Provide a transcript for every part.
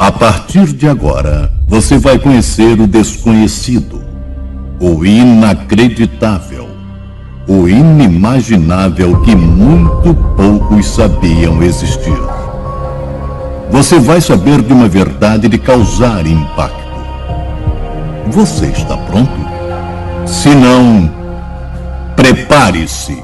A partir de agora, você vai conhecer o desconhecido, o inacreditável, o inimaginável que muito poucos sabiam existir. Você vai saber de uma verdade de causar impacto. Você está pronto? Se não, prepare-se.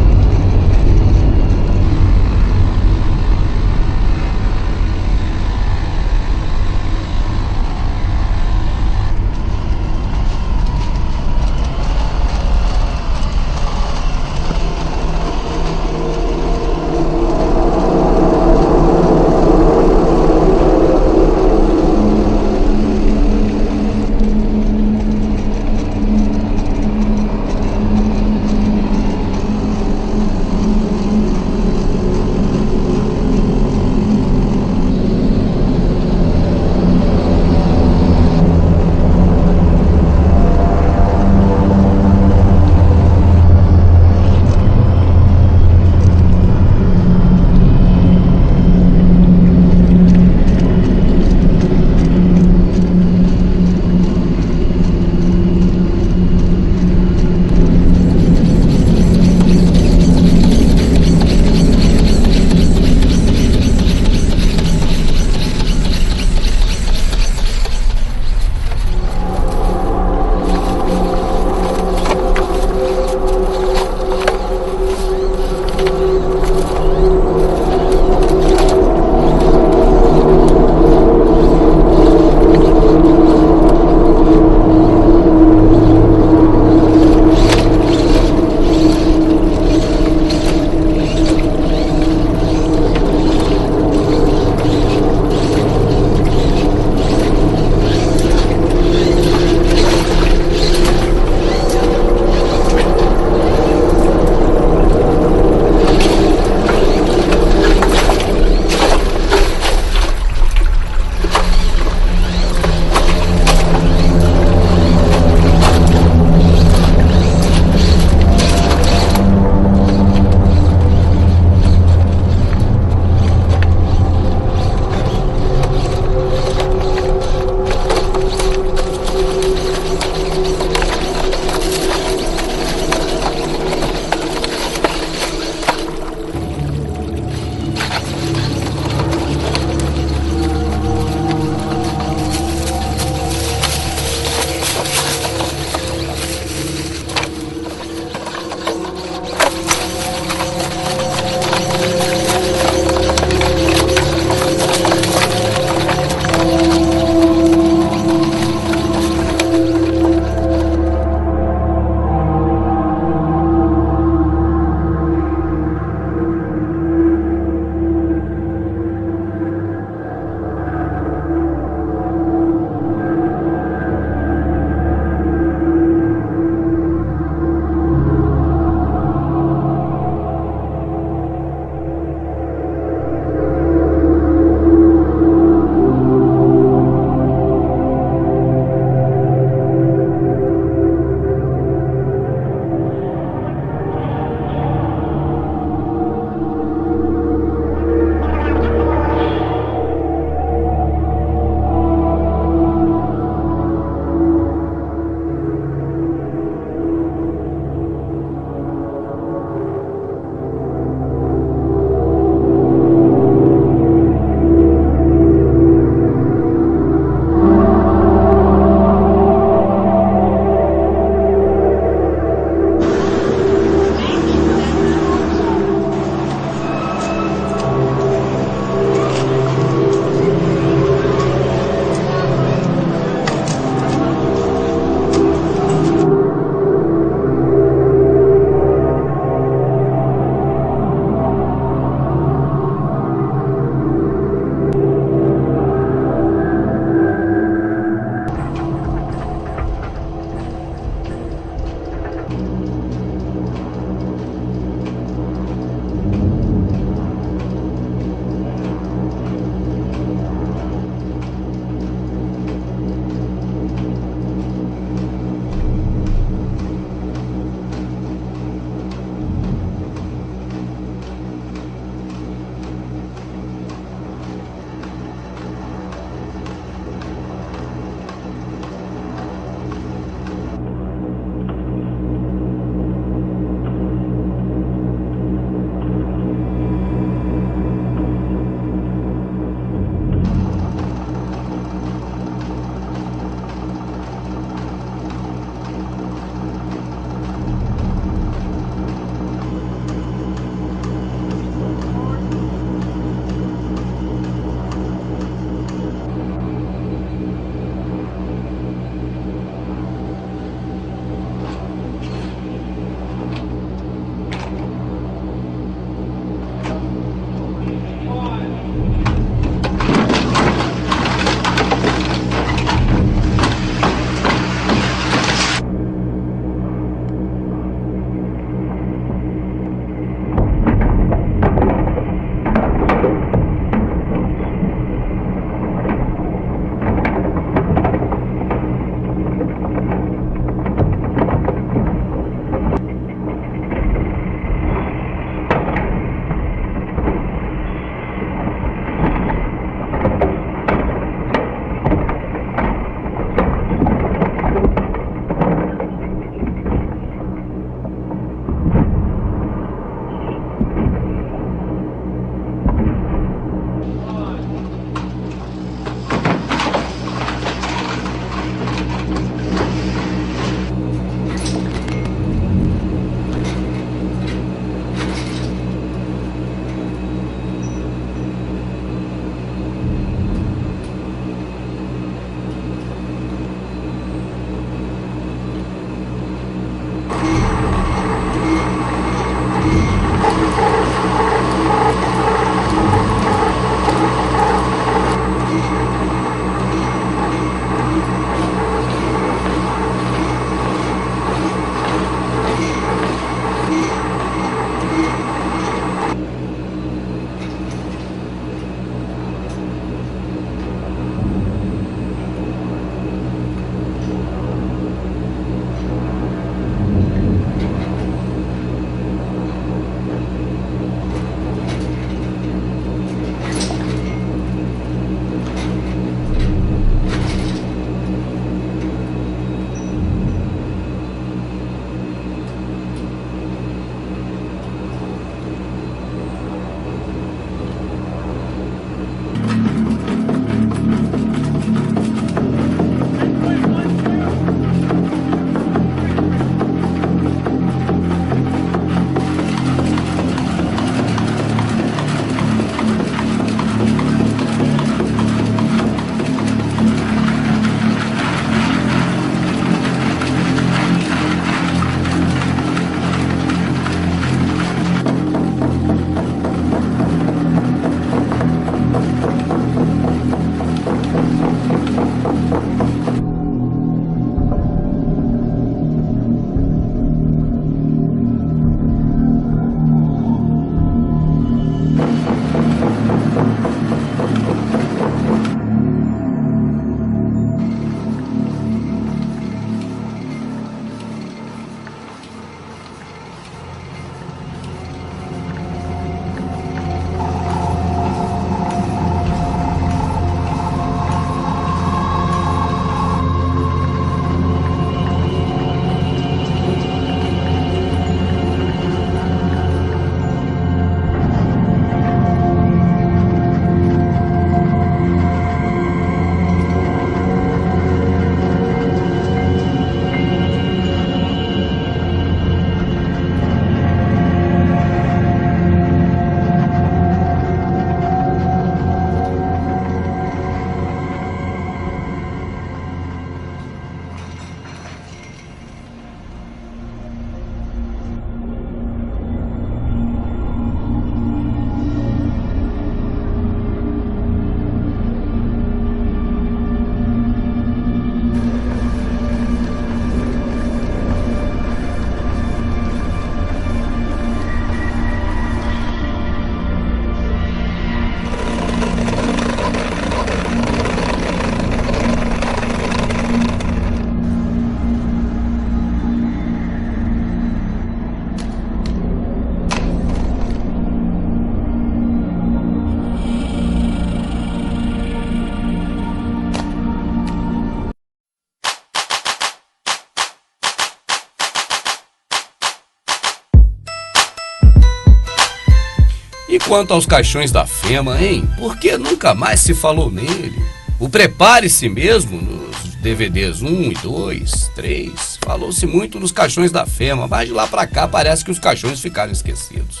E quanto aos caixões da Fema, hein? Por que nunca mais se falou nele? O Prepare-se mesmo, nos DVDs 1 e 2, 3, falou-se muito nos caixões da Fema, mas de lá pra cá parece que os caixões ficaram esquecidos.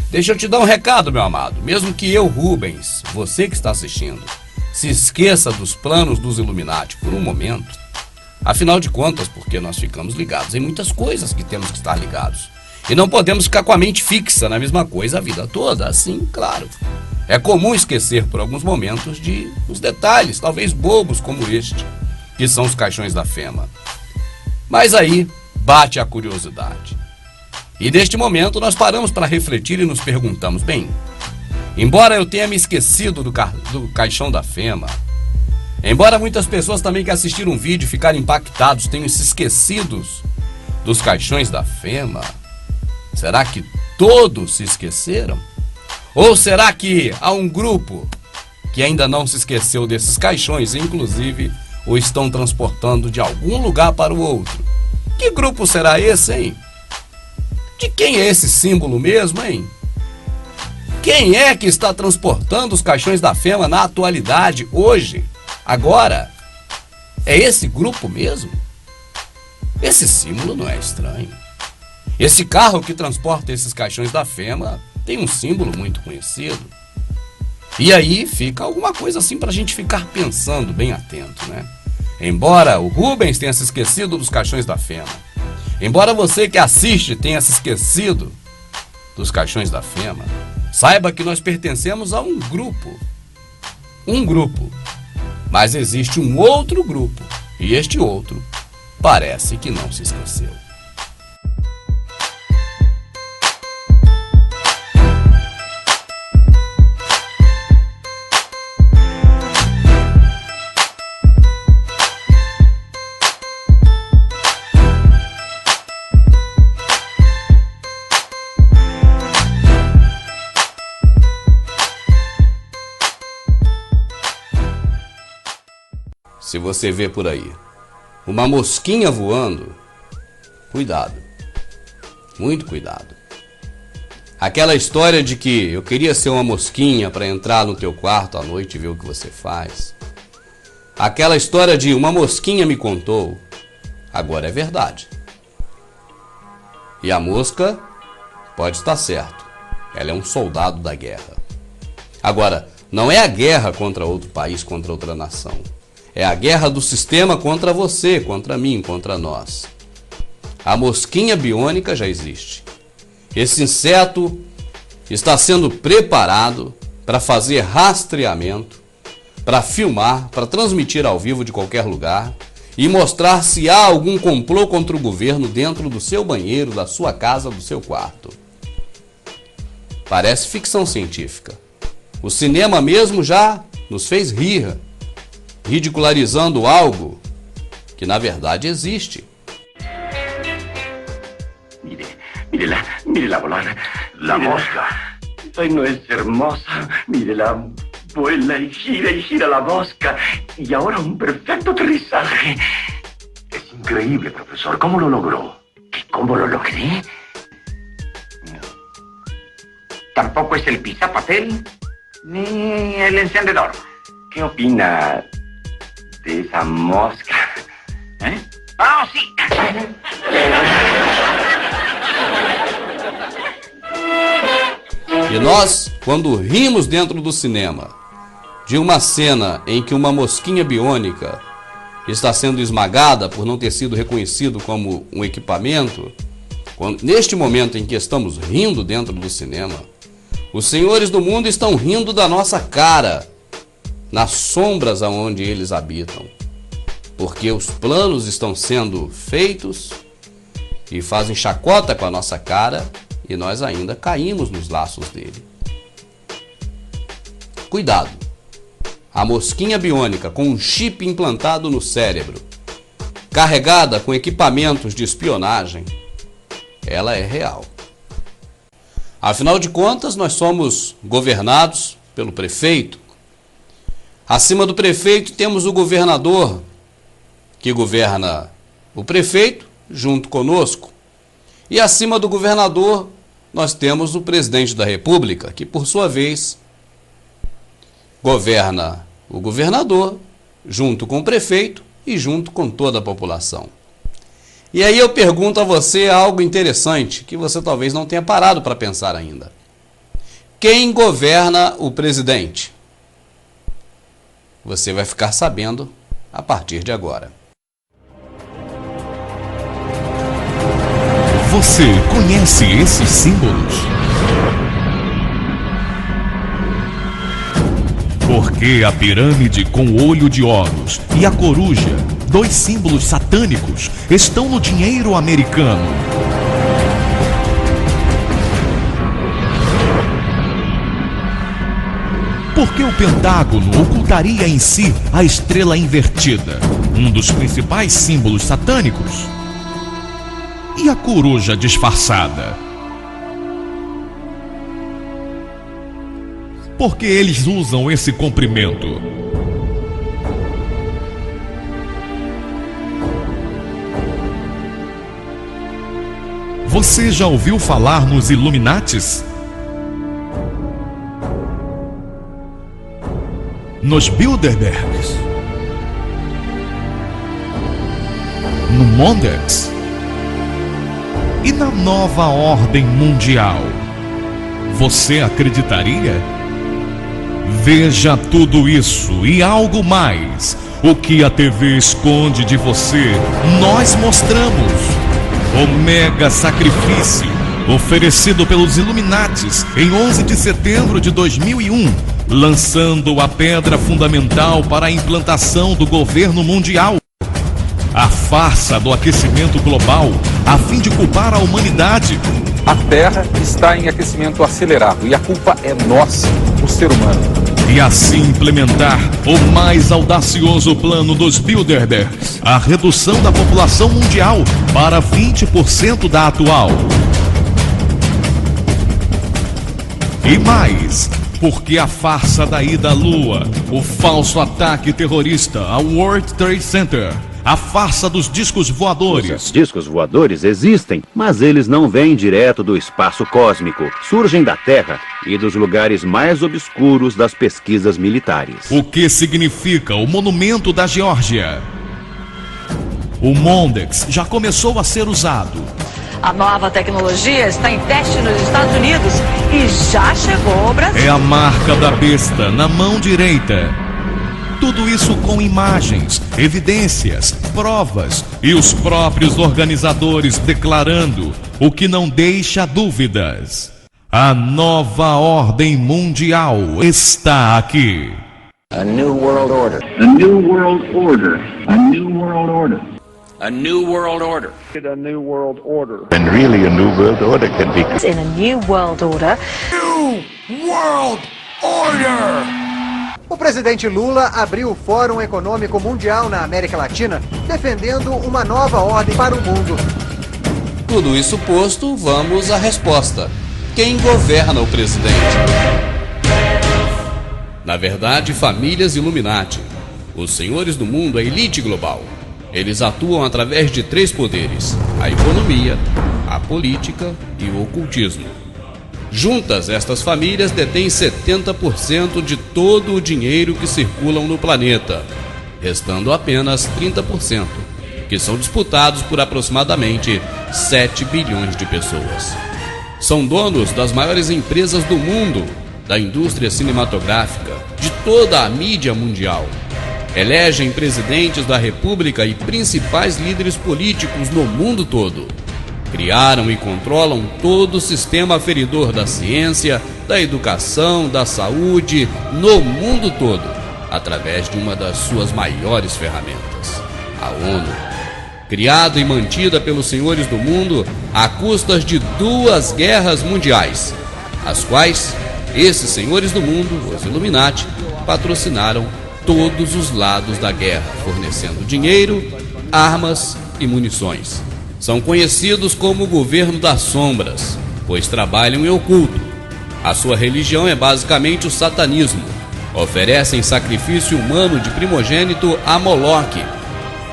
Deixa eu te dar um recado, meu amado. Mesmo que eu, Rubens, você que está assistindo, se esqueça dos planos dos Illuminati por um momento, afinal de contas, porque nós ficamos ligados em muitas coisas que temos que estar ligados. E não podemos ficar com a mente fixa na mesma coisa a vida toda, assim, claro. É comum esquecer por alguns momentos de uns detalhes, talvez bobos como este, que são os caixões da Fema. Mas aí bate a curiosidade. E neste momento nós paramos para refletir e nos perguntamos, bem, embora eu tenha me esquecido do caixão da Fema, embora muitas pessoas também que assistiram um vídeo e ficaram impactados tenham se esquecidos dos caixões da Fema, será que todos se esqueceram? Ou será que há um grupo que ainda não se esqueceu desses caixões e inclusive o estão transportando de algum lugar para o outro? Que grupo será esse, hein? De quem é esse símbolo mesmo, hein? Quem é que está transportando os caixões da Fema na atualidade, hoje, agora? É esse grupo mesmo? Esse símbolo não é estranho. Esse carro que transporta esses caixões da Fema tem um símbolo muito conhecido. E aí fica alguma coisa assim para a gente ficar pensando bem atento, né? Embora o Rubens tenha se esquecido dos caixões da Fema, embora você que assiste tenha se esquecido dos caixões da Fema, saiba que nós pertencemos a um grupo. Um grupo. Mas existe um outro grupo. E este outro parece que não se esqueceu. Se você vê por aí uma mosquinha voando, cuidado, muito cuidado. Aquela história de que eu queria ser uma mosquinha para entrar no teu quarto à noite e ver o que você faz. Aquela história de uma mosquinha me contou, agora é verdade. E a mosca pode estar certo, ela é um soldado da guerra. Agora, não é a guerra contra outro país, contra outra nação. É a guerra do sistema contra você, contra mim, contra nós. A mosquinha biônica já existe. Esse inseto está sendo preparado para fazer rastreamento, para filmar, para transmitir ao vivo de qualquer lugar e mostrar se há algum complô contra o governo dentro do seu banheiro, da sua casa, do seu quarto. Parece ficção científica. O cinema mesmo já nos fez rir, ridicularizando algo que na verdade existe. Mírela volar, la mosca. Ay, no es hermosa. Mírela, vuela y gira la mosca. Y ahora un perfecto aterrizaje. Es increíble, profesor. ¿Cómo lo logró? ¿Cómo lo logré? No. Tampoco es el pisapapel ni el encendedor. ¿Qué opina de esa mosca? ¿Eh? ¡Ah, sí! E nós, quando rimos dentro do cinema de uma cena em que uma mosquinha biônica está sendo esmagada por não ter sido reconhecido como um equipamento, neste momento em que estamos rindo dentro do cinema, os senhores do mundo estão rindo da nossa cara, nas sombras aonde eles habitam, porque os planos estão sendo feitos e fazem chacota com a nossa cara e nós ainda caímos nos laços dele. Cuidado! A mosquinha biônica com um chip implantado no cérebro, carregada com equipamentos de espionagem, ela é real. Afinal de contas, nós somos governados pelo prefeito. Acima do prefeito temos o governador, que governa o prefeito junto conosco. E acima do governador nós temos o presidente da República, que por sua vez governa o governador, junto com o prefeito e junto com toda a população. E aí eu pergunto a você algo interessante, que você talvez não tenha parado para pensar ainda. Quem governa o presidente? Você vai ficar sabendo a partir de agora. Você conhece esses símbolos? Por que a pirâmide com o olho de Horus e a coruja, dois símbolos satânicos, estão no dinheiro americano? Por que o Pentágono ocultaria em si a estrela invertida, um dos principais símbolos satânicos? E a coruja disfarçada? Por que eles usam esse comprimento? Você já ouviu falar nos Illuminatis? Nos Bilderbergs? No Mondex? E na nova ordem mundial? Você acreditaria? Veja tudo isso e algo mais. O que a TV esconde de você, nós mostramos. O mega sacrifício oferecido pelos Illuminatis em 11 de setembro de 2001, lançando a pedra fundamental para a implantação do governo mundial. A farsa do aquecimento global, a fim de culpar a humanidade. A Terra está em aquecimento acelerado e a culpa é nossa, o ser humano. E assim implementar o mais audacioso plano dos Bilderbergs, a redução da população mundial para 20% da atual. E mais, porque a farsa da ida à Lua, o falso ataque terrorista ao World Trade Center, a farsa dos discos voadores. Os discos voadores existem, mas eles não vêm direto do espaço cósmico. Surgem da Terra e dos lugares mais obscuros das pesquisas militares. O que significa o Monumento da Geórgia? O Mondex já começou a ser usado. A nova tecnologia está em teste nos Estados Unidos e já chegou ao Brasil. É a marca da besta na mão direita. Tudo isso com imagens, evidências, provas e os próprios organizadores declarando, o que não deixa dúvidas. A nova ordem mundial está aqui. A new world order. A new world order. A new world order. A new world order. A new world order. And really a new world order can be. In a new world order. New World Order! O presidente Lula abriu o Fórum Econômico Mundial na América Latina, defendendo uma nova ordem para o mundo. Tudo isso posto, vamos à resposta. Quem governa o presidente? Na verdade, famílias Illuminati. Os senhores do mundo, a elite global. Eles atuam através de 3 poderes: a economia, a política e o ocultismo. Juntas, estas famílias detêm 70% de todo o dinheiro que circulam no planeta, restando apenas 30%, que são disputados por aproximadamente 7 bilhões de pessoas. São donos das maiores empresas do mundo, da indústria cinematográfica, de toda a mídia mundial. Elegem presidentes da República e principais líderes políticos no mundo todo. Criaram e controlam todo o sistema aferidor da ciência, da educação, da saúde, no mundo todo, através de uma das suas maiores ferramentas, a ONU. Criada e mantida pelos senhores do mundo a custas de 2 guerras mundiais, as quais esses senhores do mundo, os Illuminati, patrocinaram todos os lados da guerra, fornecendo dinheiro, armas e munições. São conhecidos como o governo das sombras, pois trabalham em oculto. A sua religião é basicamente o satanismo. Oferecem sacrifício humano de primogênito a Moloque.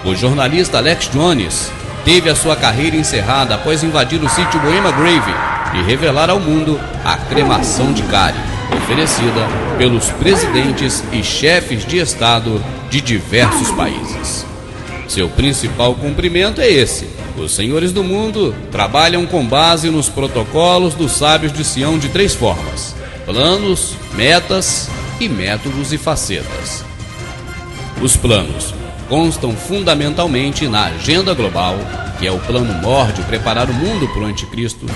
O jornalista Alex Jones teve a sua carreira encerrada após invadir o sítio Boema Grave e revelar ao mundo a cremação de cárie, oferecida pelos presidentes e chefes de Estado de diversos países. Seu principal cumprimento é esse: os senhores do mundo trabalham com base nos protocolos dos sábios de Sião de 3 formas: planos, metas e métodos e facetas. Os planos constam fundamentalmente na agenda global, que é o plano mor de preparar o mundo para o anticristo,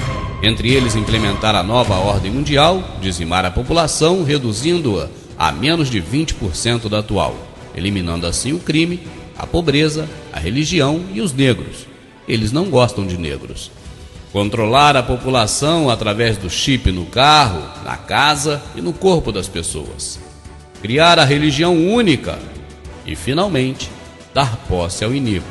entre eles implementar a nova ordem mundial, dizimar a população, reduzindo-a a menos de 20% da atual, eliminando assim o crime, a pobreza, a religião e os negros. Eles não gostam de negros. Controlar a população através do chip no carro, na casa e no corpo das pessoas. Criar a religião única e, finalmente, dar posse ao iníquo.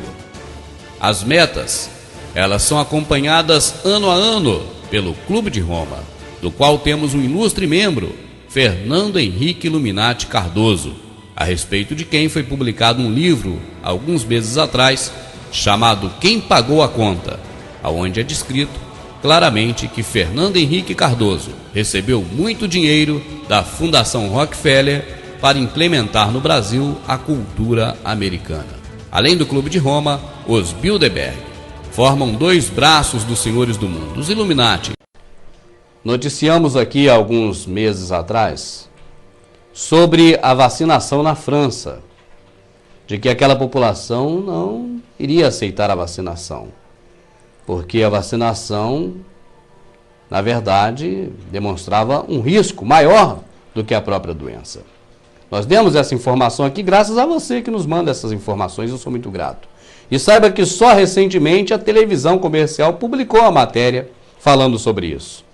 As metas, elas são acompanhadas ano a ano pelo Clube de Roma, do qual temos um ilustre membro, Fernando Henrique Illuminati Cardoso, a respeito de quem foi publicado um livro, alguns meses atrás, chamado Quem Pagou a Conta, onde é descrito claramente que Fernando Henrique Cardoso recebeu muito dinheiro da Fundação Rockefeller para implementar no Brasil a cultura americana. Além do Clube de Roma, os Bilderberg formam 2 braços dos senhores do mundo, os Illuminati. Noticiamos aqui alguns meses atrás sobre a vacinação na França, de que aquela população não iria aceitar a vacinação, porque a vacinação, na verdade, demonstrava um risco maior do que a própria doença. Nós demos essa informação aqui graças a você que nos manda essas informações, eu sou muito grato. E saiba que só recentemente a televisão comercial publicou a matéria falando sobre isso.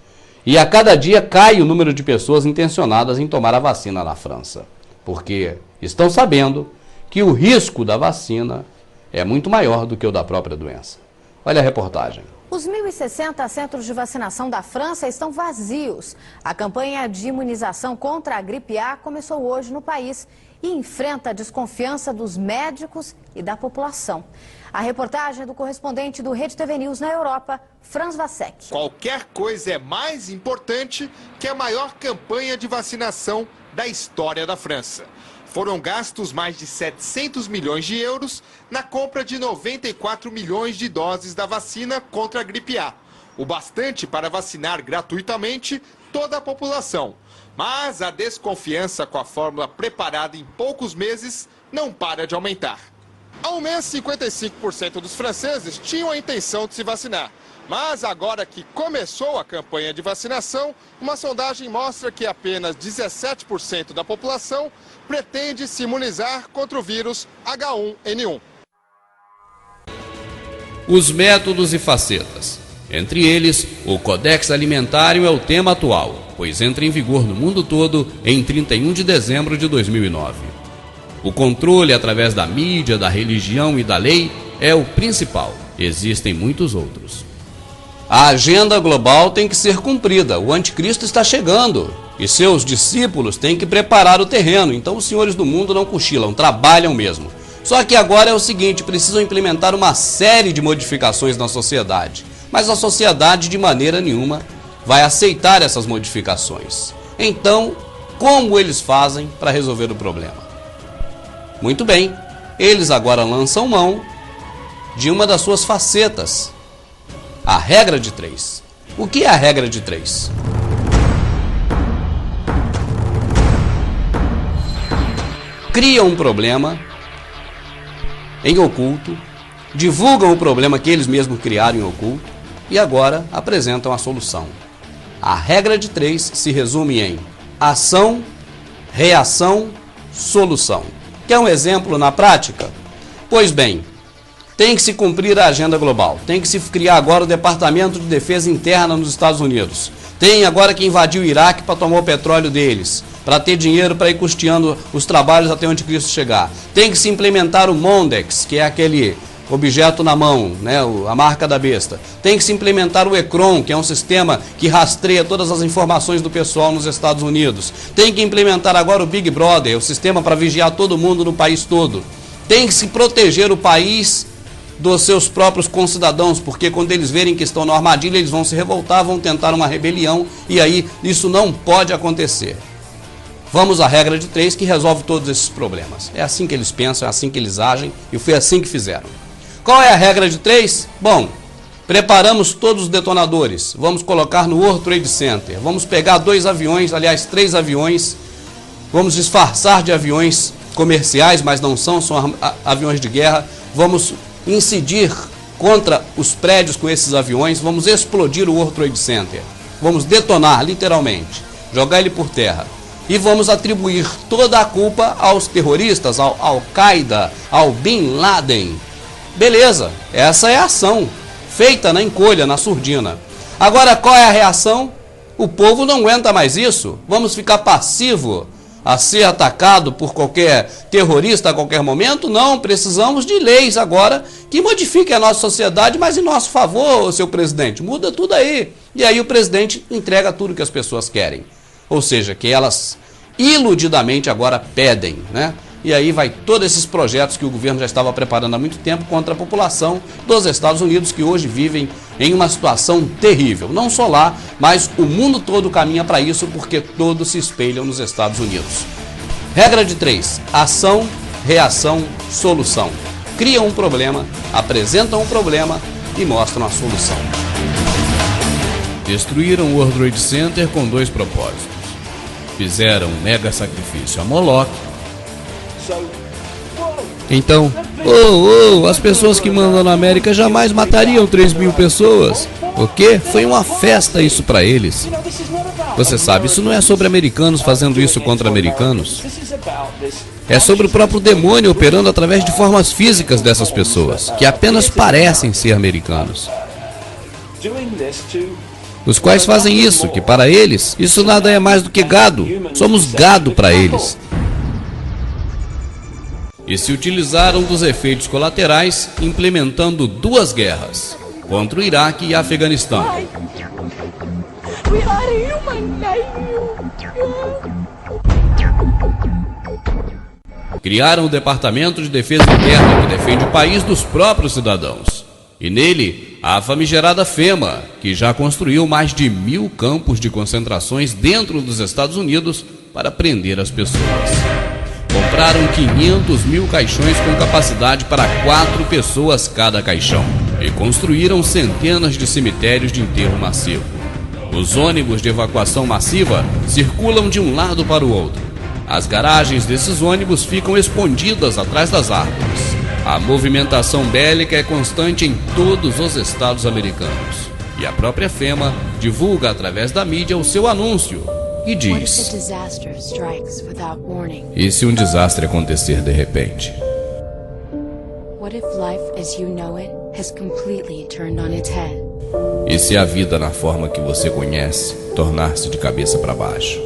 E a cada dia cai o número de pessoas intencionadas em tomar a vacina na França, porque estão sabendo que o risco da vacina é muito maior do que o da própria doença. Olha a reportagem. Os 1.060 centros de vacinação da França estão vazios. A campanha de imunização contra a gripe A começou hoje no país e enfrenta a desconfiança dos médicos e da população. A reportagem é do correspondente do Rede TV News na Europa, Franz Vassek. Qualquer coisa é mais importante que a maior campanha de vacinação da história da França. Foram gastos mais de 700 milhões de euros na compra de 94 milhões de doses da vacina contra a gripe A. O bastante para vacinar gratuitamente toda a população. Mas a desconfiança com a fórmula preparada em poucos meses não para de aumentar. Há um mês, 55% dos franceses tinham a intenção de se vacinar. Mas agora que começou a campanha de vacinação, uma sondagem mostra que apenas 17% da população pretende se imunizar contra o vírus H1N1. Os métodos e facetas. Entre eles, o Codex Alimentário é o tema atual, pois entra em vigor no mundo todo em 31 de dezembro de 2009. O controle através da mídia, da religião e da lei é o principal. Existem muitos outros. A agenda global tem que ser cumprida. O anticristo está chegando e seus discípulos têm que preparar o terreno. Então os senhores do mundo não cochilam, trabalham mesmo. Só que agora é o seguinte, precisam implementar uma série de modificações na sociedade. Mas a sociedade de maneira nenhuma vai aceitar essas modificações. Então, como eles fazem para resolver o problema? Muito bem, eles agora lançam mão de uma das suas facetas, a regra de 3. O que é a regra de 3? Criam um problema em oculto, divulgam o problema que eles mesmos criaram em oculto e agora apresentam a solução. A regra de 3 se resume em ação, reação, solução. Quer um exemplo na prática? Pois bem, tem que se cumprir a agenda global, tem que se criar agora o Departamento de Defesa Interna nos Estados Unidos, tem agora que invadir o Iraque para tomar o petróleo deles, para ter dinheiro para ir custeando os trabalhos até onde Cristo chegar. Tem que se implementar o Mondex, que é aquele objeto na mão, né, a marca da besta. Tem que se implementar o ECRON, que é um sistema que rastreia todas as informações do pessoal nos Estados Unidos. Tem que implementar agora o Big Brother, o sistema para vigiar todo mundo no país todo. Tem que se proteger o país dos seus próprios concidadãos, porque quando eles verem que estão na armadilha, eles vão se revoltar, vão tentar uma rebelião, e aí isso não pode acontecer. Vamos à regra de 3 que resolve todos esses problemas. É assim que eles pensam, é assim que eles agem, e foi assim que fizeram. Qual é a regra de 3? Bom, preparamos todos os detonadores, vamos colocar no World Trade Center, vamos pegar 2 aviões, aliás 3 aviões, vamos disfarçar de aviões comerciais, mas não são aviões de guerra, vamos incidir contra os prédios com esses aviões, vamos explodir o World Trade Center, vamos detonar literalmente, jogar ele por terra e vamos atribuir toda a culpa aos terroristas, ao Al-Qaeda, ao Bin Laden. Beleza, essa é a ação feita na encolha, na surdina. Agora, qual é a reação? O povo não aguenta mais isso. Vamos ficar passivo a ser atacado por qualquer terrorista a qualquer momento? Não, precisamos de leis agora que modifiquem a nossa sociedade, mas em nosso favor, seu presidente. Muda tudo aí. E aí o presidente entrega tudo que as pessoas querem. Ou seja, que elas iludidamente agora pedem, né? E aí vai todos esses projetos que o governo já estava preparando há muito tempo contra a população dos Estados Unidos, que hoje vivem em uma situação terrível. Não só lá, mas o mundo todo caminha para isso, porque todos se espelham nos Estados Unidos. Regra de 3. Ação, reação, solução. Criam um problema, apresentam um problema e mostram a solução. Destruíram o World Trade Center com 2 propósitos. Fizeram um mega sacrifício a Moloch. Então, as pessoas que mandam na América jamais matariam 3.000 pessoas. O quê? Foi uma festa isso para eles. Você sabe, isso não é sobre americanos fazendo isso contra americanos. É sobre o próprio demônio operando através de formas físicas dessas pessoas, que apenas parecem ser americanos. Os quais fazem isso, que para eles, isso nada é mais do que gado. Somos gado para eles. E se utilizaram dos efeitos colaterais, implementando 2 guerras, contra o Iraque e Afeganistão. Criaram o Departamento de Defesa Interna, que defende o país dos próprios cidadãos. E nele, a famigerada FEMA, que já construiu mais de 1.000 campos de concentrações dentro dos Estados Unidos para prender as pessoas. Compraram 500.000 caixões com capacidade para 4 pessoas cada caixão. E construíram centenas de cemitérios de enterro massivo. Os ônibus de evacuação massiva circulam de um lado para o outro. As garagens desses ônibus ficam escondidas atrás das árvores. A movimentação bélica é constante em todos os estados americanos. E a própria FEMA divulga através da mídia o seu anúncio e diz: e se um desastre acontecer de repente? E se a vida na forma que você conhece tornar-se de cabeça para baixo?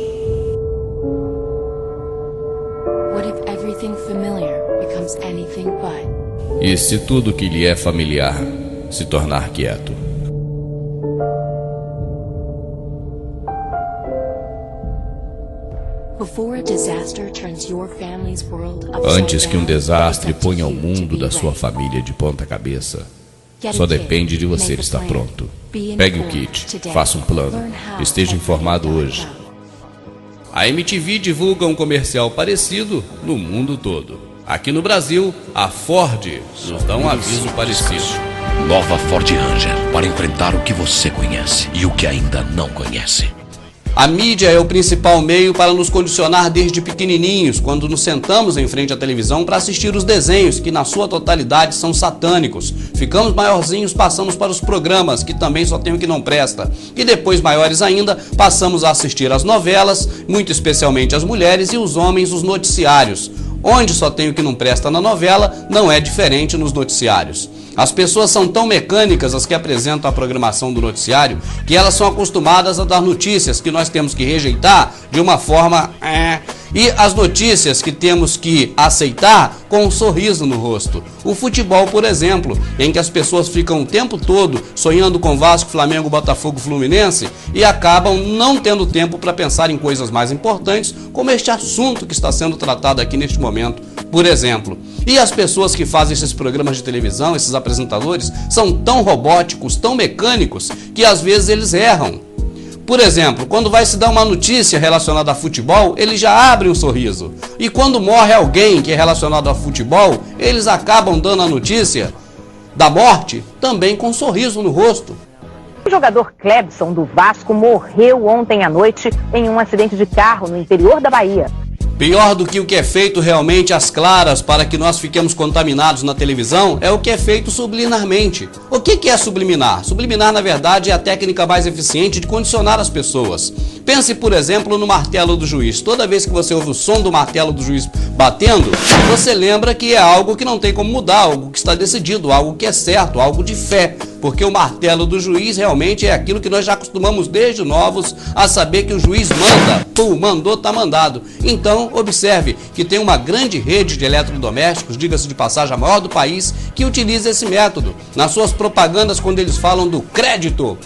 E se tudo que lhe é familiar se tornar quieto? Antes que um desastre ponha o mundo da sua família de ponta cabeça, só depende de você estar pronto. Pegue o kit, faça um plano, esteja informado hoje. A MTV divulga um comercial parecido no mundo todo. Aqui no Brasil, a Ford nos dá um aviso parecido. Nova Ford Ranger, para enfrentar o que você conhece e o que ainda não conhece. A mídia é o principal meio para nos condicionar desde pequenininhos, quando nos sentamos em frente à televisão para assistir os desenhos, que na sua totalidade são satânicos. Ficamos maiorzinhos, passamos para os programas, que também só tem o que não presta. E depois, maiores ainda, passamos a assistir as novelas, muito especialmente as mulheres, e os homens, os noticiários. Onde só tem o que não presta na novela, não é diferente nos noticiários. As pessoas são tão mecânicas, as que apresentam a programação do noticiário, que elas são acostumadas a dar notícias que nós temos que rejeitar de uma forma... E as notícias que temos que aceitar com um sorriso no rosto. O futebol, por exemplo, em que as pessoas ficam o tempo todo sonhando com Vasco, Flamengo, Botafogo, Fluminense e acabam não tendo tempo para pensar em coisas mais importantes, como este assunto que está sendo tratado aqui neste momento por exemplo. E as pessoas que fazem esses programas de televisão, esses apresentadores, são tão robóticos, tão mecânicos, que às vezes eles erram. Por exemplo, quando vai se dar uma notícia relacionada a futebol, eles já abrem um sorriso. E quando morre alguém que é relacionado a futebol, eles acabam dando a notícia da morte também com um sorriso no rosto. O jogador Clebson do Vasco morreu ontem à noite em um acidente de carro no interior da Bahia. Pior do que o que é feito realmente às claras para que nós fiquemos contaminados na televisão é o que é feito subliminarmente. O que é subliminar? Subliminar, na verdade, é a técnica mais eficiente de condicionar as pessoas. Pense, por exemplo, no martelo do juiz. Toda vez que você ouve o som do martelo do juiz batendo, você lembra que é algo que não tem como mudar, algo que está decidido, algo que é certo, algo de fé. Porque o martelo do juiz realmente é aquilo que nós já acostumamos desde novos a saber que o juiz manda. Pum, mandou, tá mandado. Então, observe que tem uma grande rede de eletrodomésticos, diga-se de passagem, a maior do país, que utiliza esse método. Nas suas propagandas, quando eles falam do crédito,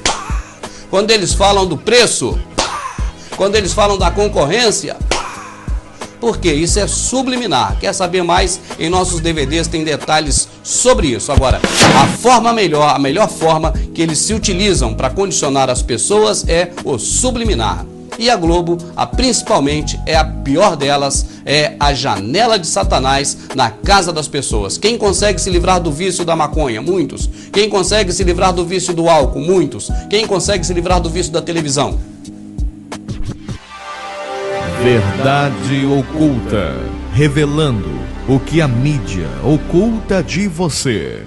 quando eles falam do preço, quando eles falam da concorrência, porque isso é subliminar. Quer saber mais? Em nossos DVDs tem detalhes sobre isso. Agora, a melhor forma que eles se utilizam para condicionar as pessoas é o subliminar. E a Globo, principalmente, é a pior delas, é a janela de Satanás na casa das pessoas. Quem consegue se livrar do vício da maconha? Muitos. Quem consegue se livrar do vício do álcool? Muitos. Quem consegue se livrar do vício da televisão? Verdade oculta, revelando o que a mídia oculta de você.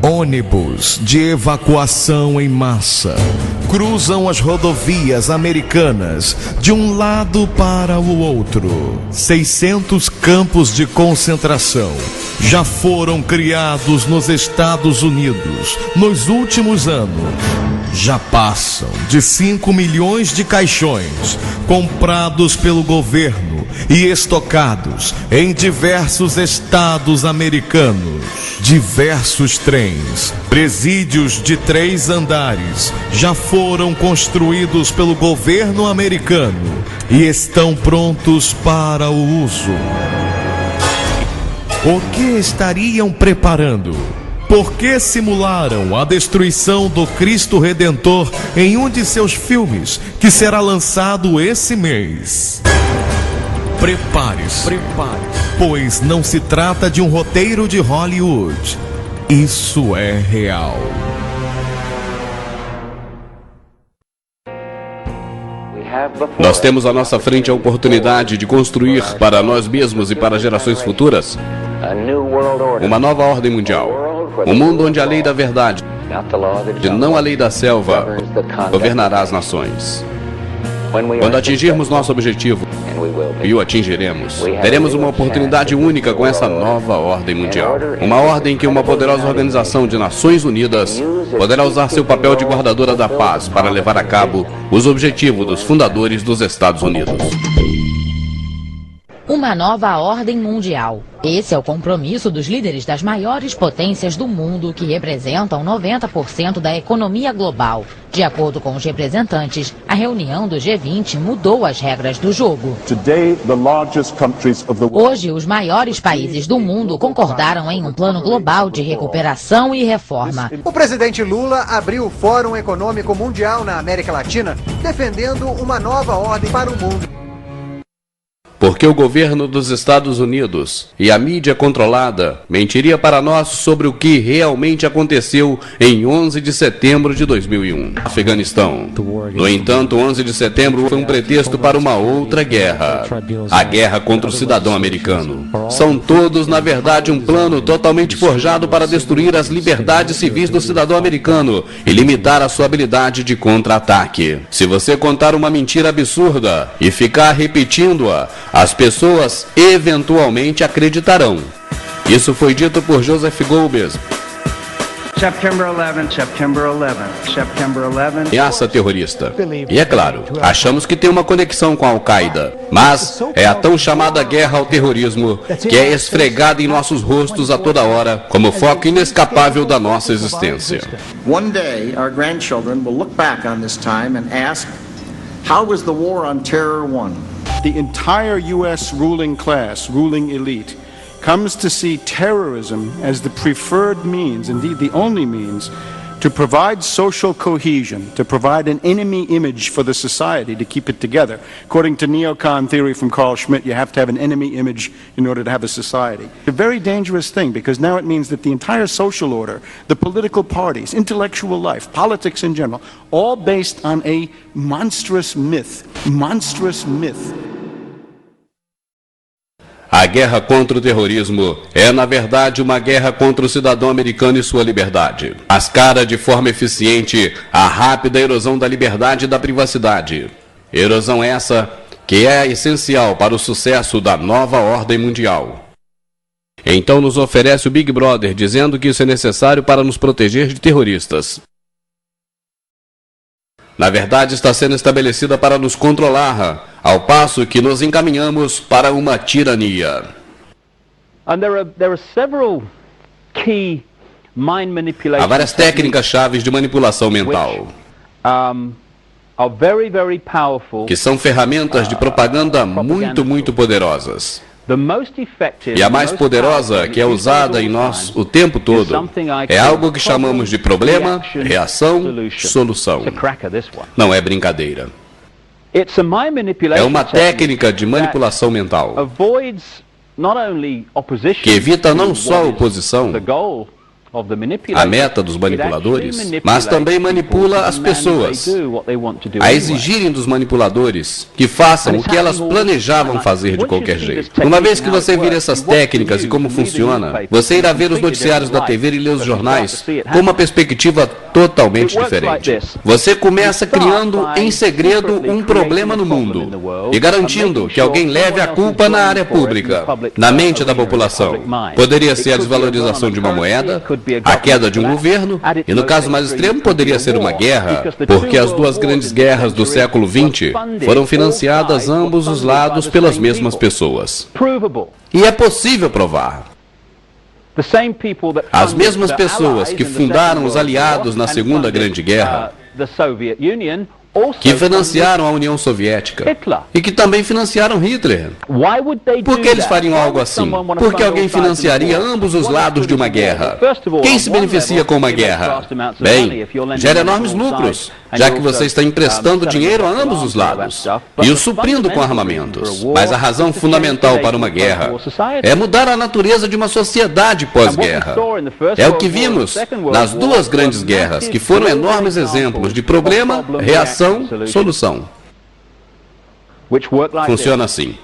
Ônibus de evacuação em massa cruzam as rodovias americanas de um lado para o outro. 600 campos de concentração já foram criados nos Estados Unidos nos últimos anos. Já passam de 5 milhões de caixões comprados pelo governo e estocados em diversos estados americanos. Diversos trens, presídios de 3 andares, já foram construídos pelo governo americano e estão prontos para o uso. O que estariam preparando? Por que simularam a destruição do Cristo Redentor em um de seus filmes, que será lançado esse mês? Prepare-se, pois não se trata de um roteiro de Hollywood. Isso é real. Nós temos à nossa frente a oportunidade de construir para nós mesmos e para gerações futuras uma nova ordem mundial. Um mundo onde a lei da verdade, e não a lei da selva, governará as nações. Quando atingirmos nosso objetivo, e o atingiremos, teremos uma oportunidade única com essa nova ordem mundial. Uma ordem que uma poderosa organização de Nações Unidas poderá usar seu papel de guardadora da paz para levar a cabo os objetivos dos fundadores dos Estados Unidos. Uma nova ordem mundial. Esse é o compromisso dos líderes das maiores potências do mundo, que representam 90% da economia global. De acordo com os representantes, a reunião do G20 mudou as regras do jogo. Hoje, os maiores países do mundo concordaram em um plano global de recuperação e reforma. O presidente Lula abriu o Fórum Econômico Mundial na América Latina, defendendo uma nova ordem para o mundo. Porque o governo dos Estados Unidos e a mídia controlada mentiria para nós sobre o que realmente aconteceu em 11 de setembro de 2001, Afeganistão. No entanto, 11 de setembro foi um pretexto para uma outra guerra, a guerra contra o cidadão americano. São todos, na verdade, um plano totalmente forjado para destruir as liberdades civis do cidadão americano e limitar a sua habilidade de contra-ataque. Se você contar uma mentira absurda e ficar repetindo-a, as pessoas eventualmente acreditarão. Isso foi dito por Joseph Goebbels. Ameaça terrorista. E é claro, achamos que tem uma conexão com a Al-Qaeda, mas é a tão chamada guerra ao terrorismo que é esfregada em nossos rostos a toda hora como foco inescapável da nossa existência. One day our grandchildren will look back on this time and ask, How was the war on terror won? The entire U.S. ruling class, ruling elite, comes to see terrorism as the preferred means, indeed the only means, to provide social cohesion, to provide an enemy image for the society to keep it together. According to neocon theory from Carl Schmitt, you have to have an enemy image in order to have a society. A very dangerous thing, because now it means that the entire social order, the political parties, intellectual life, politics in general, all based on a monstrous myth. Monstrous myth. A guerra contra o terrorismo é, na verdade, uma guerra contra o cidadão americano e sua liberdade. Mascara de forma eficiente a rápida erosão da liberdade e da privacidade. Erosão essa que é essencial para o sucesso da nova ordem mundial. Então nos oferece o Big Brother, dizendo que isso é necessário para nos proteger de terroristas. Na verdade, está sendo estabelecida para nos controlar, ao passo que nos encaminhamos para uma tirania. Há várias técnicas chaves de manipulação mental, que são ferramentas de propaganda muito poderosas. E a mais poderosa, que é usada em nós o tempo todo, é algo que chamamos de problema, reação, solução. Não é brincadeira. É uma técnica de manipulação mental que evita não só a oposição, a meta dos manipuladores, mas também manipula as pessoas a exigirem dos manipuladores que façam o que elas planejavam fazer de qualquer jeito. Uma vez que você vir essas técnicas e como funciona, você irá ver os noticiários da TV e ler os jornais com uma perspectiva totalmente diferente. Você começa criando em segredo um problema no mundo e garantindo que alguém leve a culpa na área pública, na mente da população. Poderia ser a desvalorização de uma moeda, a queda de um governo, e no caso mais extremo poderia ser uma guerra, porque as duas grandes guerras do século XX foram financiadas ambos os lados pelas mesmas pessoas. E é possível provar. As mesmas pessoas que fundaram os aliados na Segunda Grande Guerra, que financiaram a União Soviética e que também financiaram Hitler. Por que eles fariam algo assim? Porque alguém financiaria ambos os lados de uma guerra. Quem se beneficia com uma guerra? Bem, gera enormes lucros, já que você está emprestando dinheiro a ambos os lados e o suprindo com armamentos. Mas a razão fundamental para uma guerra é mudar a natureza de uma sociedade pós-guerra. É o que vimos nas duas grandes guerras, que foram enormes exemplos de problema, reação, solução. Funciona assim.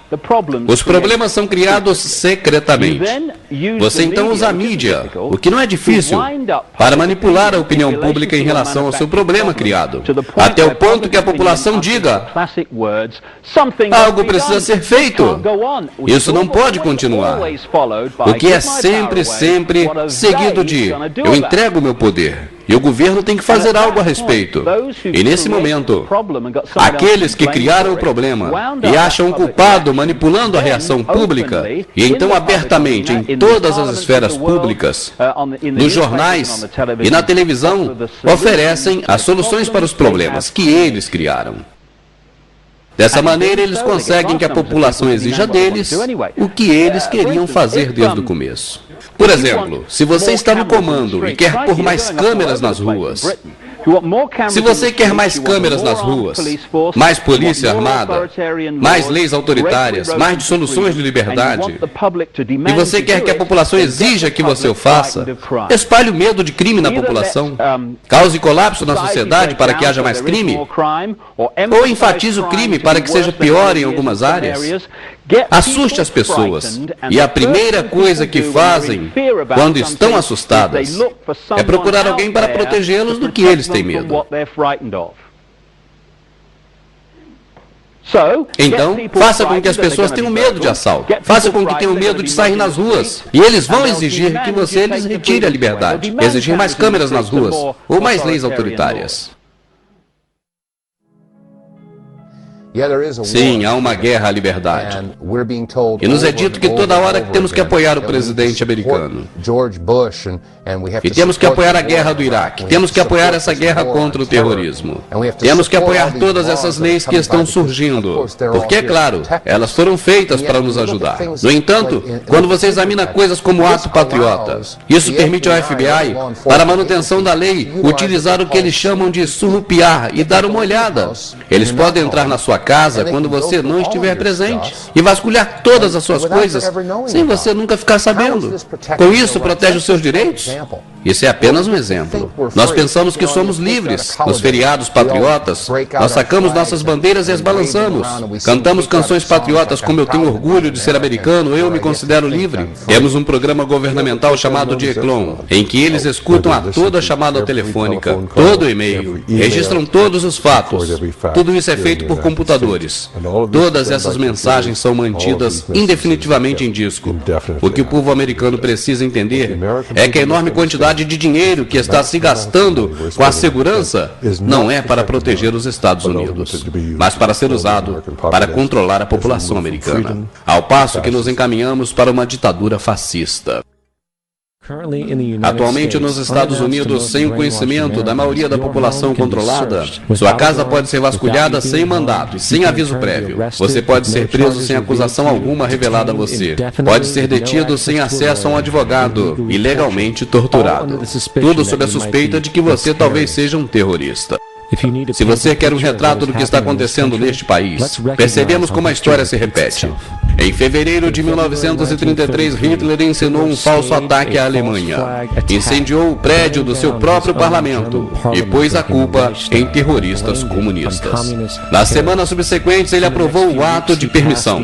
Os problemas são criados secretamente. Você então usa a mídia, o que não é difícil, para manipular a opinião pública em relação ao seu problema criado, até o ponto que a população diga: algo precisa ser feito. Isso não pode continuar. O que é sempre seguido de: eu entrego o meu poder. E o governo tem que fazer algo a respeito. E nesse momento, aqueles que criaram o problema e acham o culpado manipulando a reação pública, e então abertamente em todas as esferas públicas, nos jornais e na televisão, oferecem as soluções para os problemas que eles criaram. Dessa maneira, eles conseguem que a população exija deles o que eles queriam fazer desde o começo. Por exemplo, se você está no comando e quer pôr mais câmeras nas ruas, se você quer mais câmeras nas ruas, mais polícia armada, mais leis autoritárias, mais dissoluções de liberdade, e você quer que a população exija que você o faça, espalhe o medo de crime na população, cause colapso na sociedade para que haja mais crime, ou enfatize o crime para que seja pior em algumas áreas, assuste as pessoas, e a primeira coisa que fazem quando estão assustadas é procurar alguém para protegê-los do que eles têm medo. Então, faça com que as pessoas tenham medo de assalto. Faça com que tenham medo de sair nas ruas. E eles vão exigir que você lhes retire a liberdade. Exigir mais câmeras nas ruas, ou mais leis autoritárias. Sim, há uma guerra à liberdade. E nos é dito que toda hora que temos que apoiar o presidente americano. E temos que apoiar a guerra do Iraque. Temos que apoiar essa guerra contra o terrorismo. Temos que apoiar todas essas leis que estão surgindo. Porque, é claro, elas foram feitas para nos ajudar. No entanto, quando você examina coisas como o ato patriota, isso permite ao FBI, para a manutenção da lei, utilizar o que eles chamam de surrupiar e dar uma olhada. Eles podem entrar na sua casa quando você não estiver presente e vasculhar todas as suas coisas sem você nunca ficar sabendo. Com isso, protege os seus direitos? Isso é apenas um exemplo. Nós pensamos que somos livres. Nos feriados patriotas, nós sacamos nossas bandeiras e as balançamos. Cantamos canções patriotas como Eu Tenho Orgulho de Ser Americano, Eu Me Considero Livre. Temos um programa governamental chamado de Eclon, em que eles escutam a toda a chamada telefônica, todo o e-mail, registram todos os fatos. Tudo isso é feito por computadores. Todas essas mensagens são mantidas indefinitivamente em disco. O que o povo americano precisa entender é que a enorme quantidade de dinheiro que está se gastando com a segurança não é para proteger os Estados Unidos, mas para ser usado para controlar a população americana, ao passo que nos encaminhamos para uma ditadura fascista. Atualmente nos Estados Unidos, sem o conhecimento da maioria da população controlada, sua casa pode ser vasculhada sem mandato e sem aviso prévio. Você pode ser preso sem acusação alguma revelada a você. Pode ser detido sem acesso a um advogado e legalmente torturado. Tudo sob a suspeita de que você talvez seja um terrorista. Se você quer um retrato do que está acontecendo neste país, percebemos como a história se repete. Em fevereiro de 1933, Hitler encenou um falso ataque à Alemanha, incendiou o prédio do seu próprio parlamento e pôs a culpa em terroristas comunistas. Nas semanas subsequentes, ele aprovou o ato de permissão.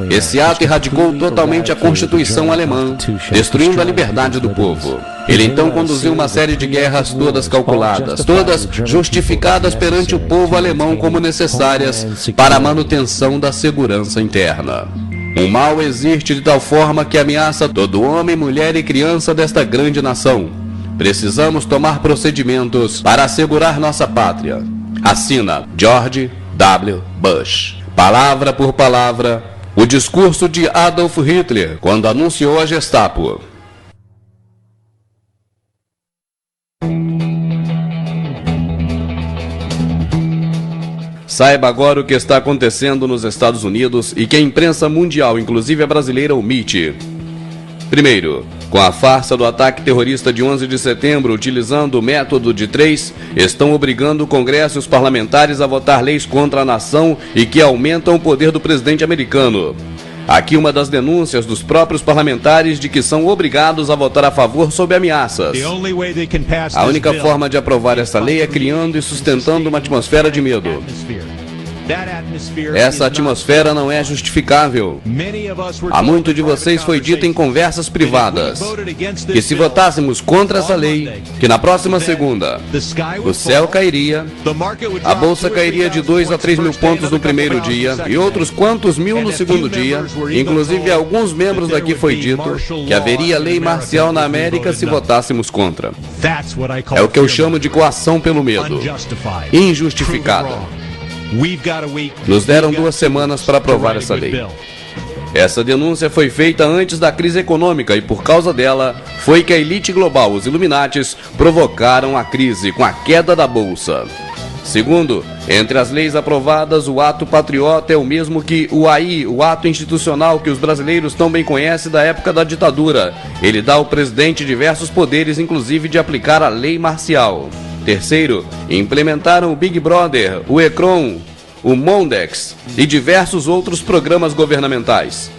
Esse ato erradicou totalmente a Constituição alemã, destruindo a liberdade do povo. Ele então conduziu uma série de guerras todas calculadas, todas justificadas perante o povo alemão como necessárias para a manutenção da segurança interna. O mal existe de tal forma que ameaça todo homem, mulher e criança desta grande nação. Precisamos tomar procedimentos para assegurar nossa pátria. Assina George W. Bush. Palavra por palavra, o discurso de Adolf Hitler quando anunciou a Gestapo. Saiba agora o que está acontecendo nos Estados Unidos e que a imprensa mundial, inclusive a brasileira, omite. Primeiro, com a farsa do ataque terrorista de 11 de setembro, utilizando o método de 3, estão obrigando o Congresso e os parlamentares a votar leis contra a nação e que aumentam o poder do presidente americano. Aqui uma das denúncias dos próprios parlamentares de que são obrigados a votar a favor sob ameaças. A única forma de aprovar essa lei é criando e sustentando uma atmosfera de medo. Essa atmosfera não é justificável. Há muito de vocês foi dito em conversas privadas que se votássemos contra essa lei, que na próxima segunda o céu cairia, a bolsa cairia de 2 a 3 mil pontos no primeiro dia e outros quantos mil no segundo dia. Inclusive alguns membros daqui foi dito que haveria lei marcial na América se votássemos contra. É o que eu chamo de coação pelo medo, injustificada. Nos deram 2 semanas para aprovar essa lei. Essa denúncia foi feita antes da crise econômica e por causa dela foi que a elite global, os Illuminates, provocaram a crise com a queda da bolsa. Segundo, entre as leis aprovadas, o ato patriota é o mesmo que o AI, o ato institucional que os brasileiros tão bem conhecem da época da ditadura. Ele dá ao presidente diversos poderes, inclusive de aplicar a lei marcial. Terceiro, implementaram o Big Brother, o Ecron, o Mondex e diversos outros programas governamentais.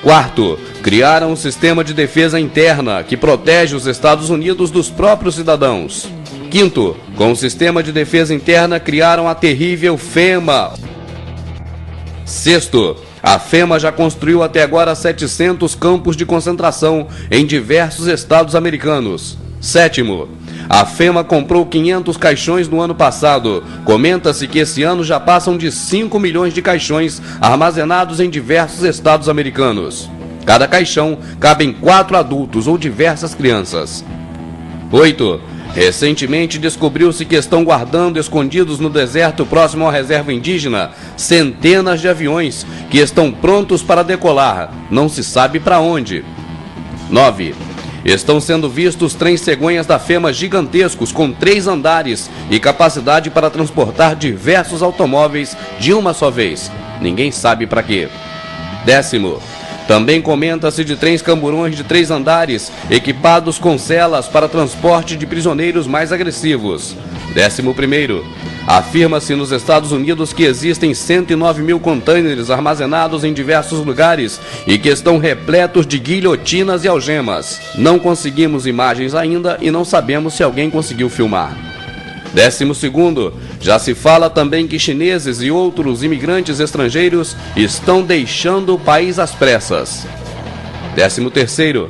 Quarto, criaram um sistema de defesa interna que protege os Estados Unidos dos próprios cidadãos. Quinto, com o sistema de defesa interna criaram a terrível FEMA. Sexto, a FEMA já construiu até agora 700 campos de concentração em diversos estados americanos. Sétimo, a FEMA comprou 500 caixões no ano passado. Comenta-se que esse ano já passam de 5 milhões de caixões armazenados em diversos estados americanos. Cada caixão cabem 4 adultos ou diversas crianças. 8. Recentemente descobriu-se que estão guardando escondidos no deserto próximo à reserva indígena centenas de aviões que estão prontos para decolar, não se sabe para onde. 9. Estão sendo vistos trens cegonhas da FEMA gigantescos com 3 andares e capacidade para transportar diversos automóveis de uma só vez. Ninguém sabe para quê. 10. Também comenta-se de trens camburões de 3 andares, equipados com celas para transporte de prisioneiros mais agressivos. 11. Afirma-se nos Estados Unidos que existem 109 mil contêineres armazenados em diversos lugares e que estão repletos de guilhotinas e algemas. Não conseguimos imagens ainda e não sabemos se alguém conseguiu filmar. 12. Já se fala também que chineses e outros imigrantes estrangeiros estão deixando o país às pressas. 13.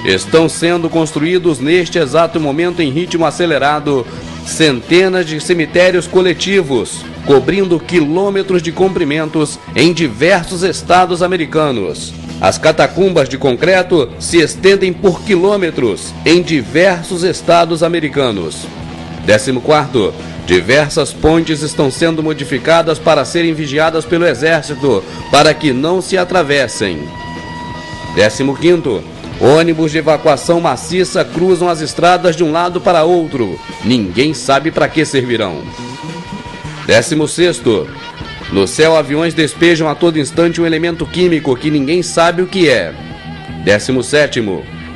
Estão sendo construídos neste exato momento em ritmo acelerado centenas de cemitérios coletivos, cobrindo quilômetros de comprimentos em diversos estados americanos. As catacumbas de concreto se estendem por quilômetros em diversos estados americanos. 14. Diversas pontes estão sendo modificadas para serem vigiadas pelo exército, para que não se atravessem. 15. Ônibus de evacuação maciça cruzam as estradas de um lado para outro. Ninguém sabe para que servirão. 16. No céu, aviões despejam a todo instante um elemento químico que ninguém sabe o que é. 17.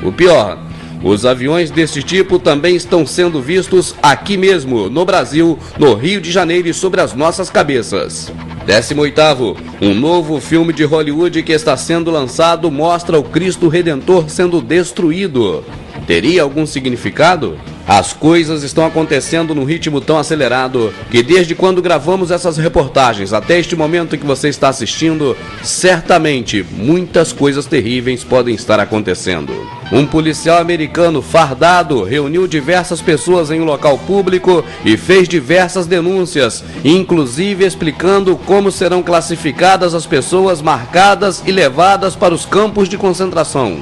O pior, os aviões desse tipo também estão sendo vistos aqui mesmo, no Brasil, no Rio de Janeiro e sobre as nossas cabeças. 18. Um novo filme de Hollywood que está sendo lançado mostra o Cristo Redentor sendo destruído. Teria algum significado? As coisas estão acontecendo num ritmo tão acelerado que desde quando gravamos essas reportagens até este momento que você está assistindo, certamente muitas coisas terríveis podem estar acontecendo. Um policial americano fardado reuniu diversas pessoas em um local público e fez diversas denúncias, inclusive explicando como serão classificadas as pessoas marcadas e levadas para os campos de concentração.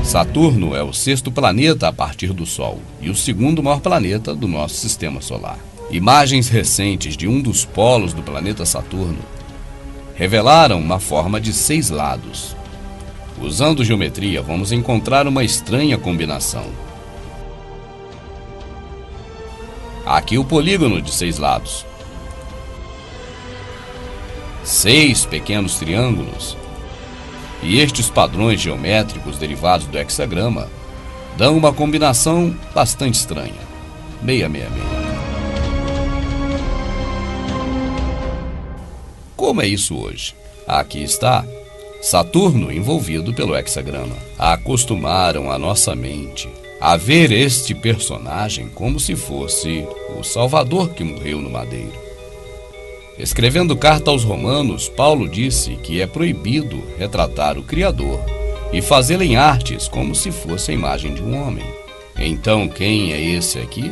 Saturno é o 6º planeta a partir do Sol e o 2º maior planeta do nosso sistema solar. Imagens recentes de um dos polos do planeta Saturno revelaram uma forma de 6 lados. Usando geometria, vamos encontrar uma estranha combinação. Aqui o polígono de 6 lados. 6 pequenos triângulos. E estes padrões geométricos derivados do hexagrama dão uma combinação bastante estranha. 666. Como é isso hoje? Aqui está. Saturno envolvido pelo hexagrama. Acostumaram a nossa mente a ver este personagem como se fosse o Salvador que morreu no madeiro. Escrevendo carta aos Romanos, Paulo disse que é proibido retratar o Criador e fazê-lo em artes como se fosse a imagem de um homem. Então, quem é esse aqui?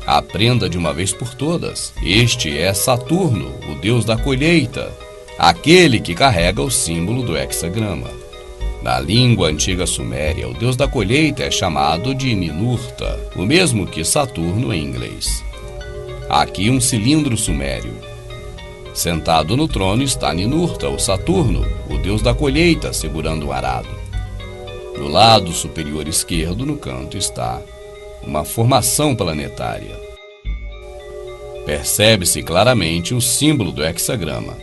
Aprenda de uma vez por todas. Este é Saturno, o deus da colheita, aquele que carrega o símbolo do hexagrama. Na língua antiga suméria, o deus da colheita é chamado de Ninurta, o mesmo que Saturno em inglês. Aqui um cilindro sumério. Sentado no trono está Ninurta, ou Saturno, o deus da colheita, segurando o arado. No lado superior esquerdo, no canto, está uma formação planetária. Percebe-se claramente o símbolo do hexagrama.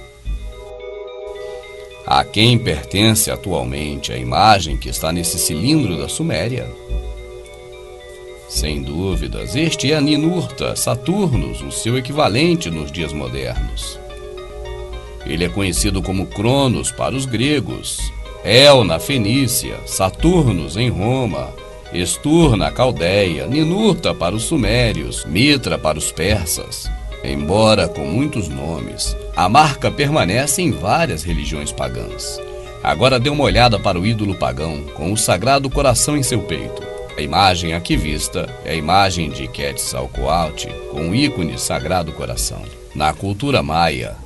A quem pertence atualmente a imagem que está nesse cilindro da Suméria? Sem dúvidas, este é Ninurta, Saturnus, o seu equivalente nos dias modernos. Ele é conhecido como Cronos para os gregos, El na Fenícia, Saturnus em Roma, Estur na Caldeia, Ninurta para os sumérios, Mitra para os persas. Embora com muitos nomes, a marca permanece em várias religiões pagãs. Agora dê uma olhada para o ídolo pagão com o Sagrado Coração em seu peito. A imagem aqui vista é a imagem de Quetzalcóatl com o ícone Sagrado Coração. Na cultura maia,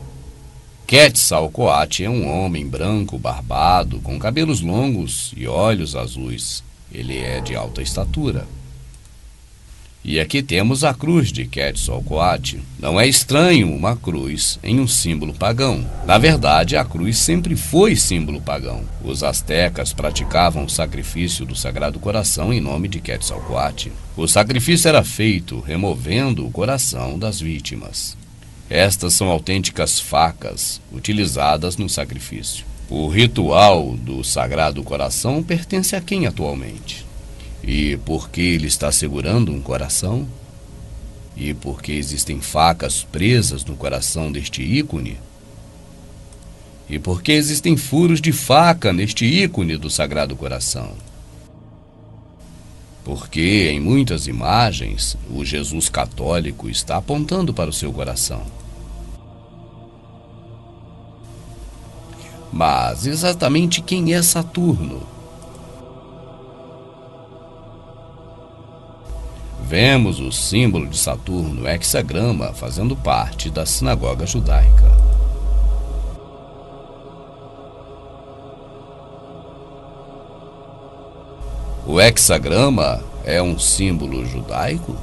Quetzalcóatl é um homem branco, barbado, com cabelos longos e olhos azuis. Ele é de alta estatura. E aqui temos a cruz de Quetzalcóatl. Não é estranho uma cruz em um símbolo pagão. Na verdade, a cruz sempre foi símbolo pagão. Os astecas praticavam o sacrifício do Sagrado Coração em nome de Quetzalcóatl. O sacrifício era feito removendo o coração das vítimas. Estas são autênticas facas utilizadas no sacrifício. O ritual do Sagrado Coração pertence a quem atualmente? E por que ele está segurando um coração? E por que existem facas presas no coração deste ícone? E por que existem furos de faca neste ícone do Sagrado Coração? Porque em muitas imagens o Jesus católico está apontando para o seu coração. Mas exatamente quem é Saturno? Vemos o símbolo de Saturno, o hexagrama, fazendo parte da sinagoga judaica. O hexagrama é um símbolo judaico,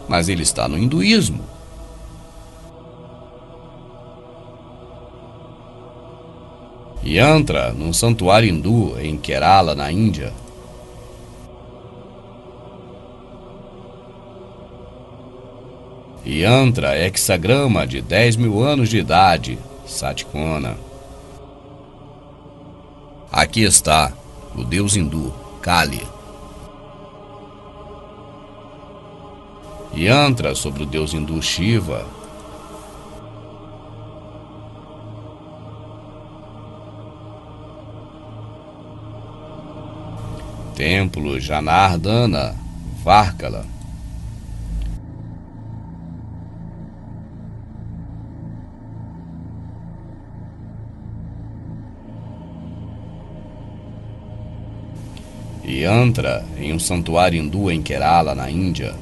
mas ele está no hinduísmo. Yantra, num santuário hindu em Kerala, na Índia. Yantra é hexagrama de 10.000 anos de idade, Satikona. Aqui está o deus hindu, Kali. Yantra sobre o deus hindu Shiva. Templo Janardana, Varkala. Yantra em um santuário hindu em Kerala, na Índia.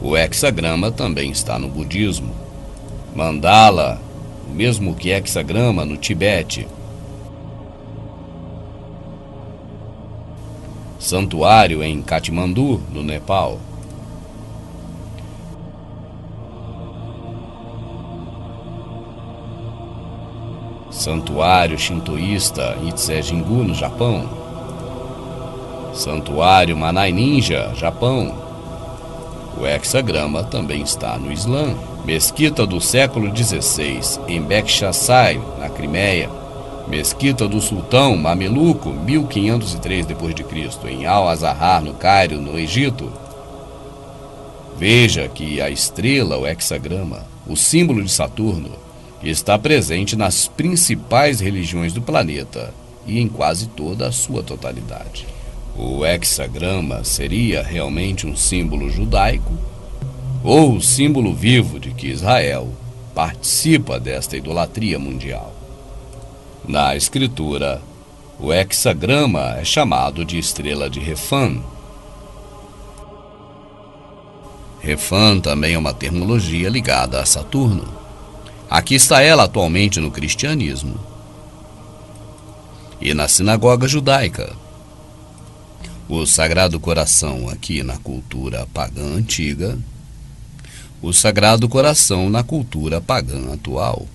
O hexagrama também está no budismo. Mandala, o mesmo que hexagrama no Tibete. Santuário em Katmandu, no Nepal. Santuário shintoísta Ise-Jingu, no Japão. Santuário Manai Ninja, Japão. O hexagrama também está no Islã. Mesquita do século XVI, em Bekshasai, na Crimeia. Mesquita do Sultão Mameluco, 1503 d.C., em Al-Azhar, no Cairo, no Egito. Veja que a estrela, o hexagrama, o símbolo de Saturno, está presente nas principais religiões do planeta e em quase toda a sua totalidade. O hexagrama seria realmente um símbolo judaico ou o símbolo vivo de que Israel participa desta idolatria mundial? Na escritura, o hexagrama é chamado de estrela de Refan. Refan também é uma terminologia ligada a Saturno. Aqui está ela atualmente no cristianismo e na sinagoga judaica. O Sagrado Coração aqui na cultura pagã antiga, o Sagrado Coração na cultura pagã atual.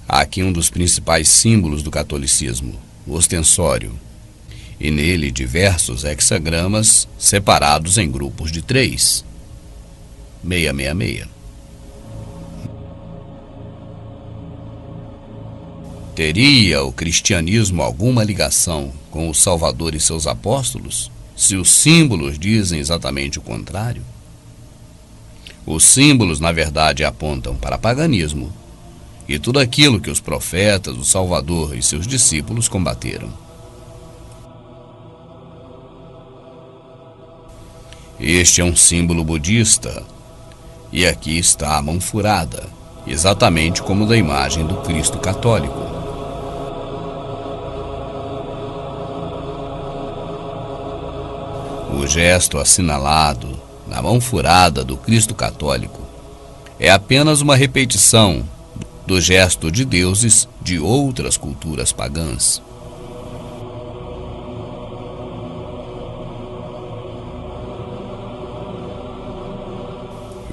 Aqui um dos principais símbolos do catolicismo, o ostensório, e nele diversos hexagramas separados em grupos de 3. 666. Teria o cristianismo alguma ligação com o Salvador e seus apóstolos, se os símbolos dizem exatamente o contrário? Os símbolos, na verdade, apontam para paganismo e tudo aquilo que os profetas, o Salvador e seus discípulos combateram. Este é um símbolo budista, e aqui está a mão furada, exatamente como da imagem do Cristo católico. O gesto assinalado na mão furada do Cristo católico é apenas uma repetição do gesto de deuses de outras culturas pagãs.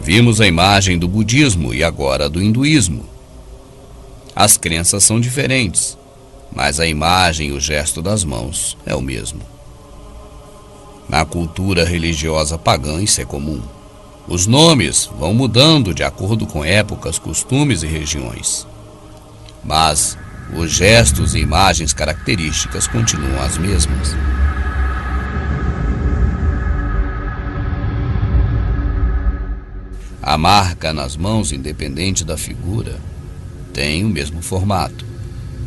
Vimos a imagem do budismo e agora do hinduísmo. As crenças são diferentes, mas a imagem e o gesto das mãos é o mesmo. Na cultura religiosa pagã isso é comum. Os nomes vão mudando de acordo com épocas, costumes e regiões. Mas os gestos e imagens características continuam as mesmas. A marca nas mãos, independente da figura, tem o mesmo formato.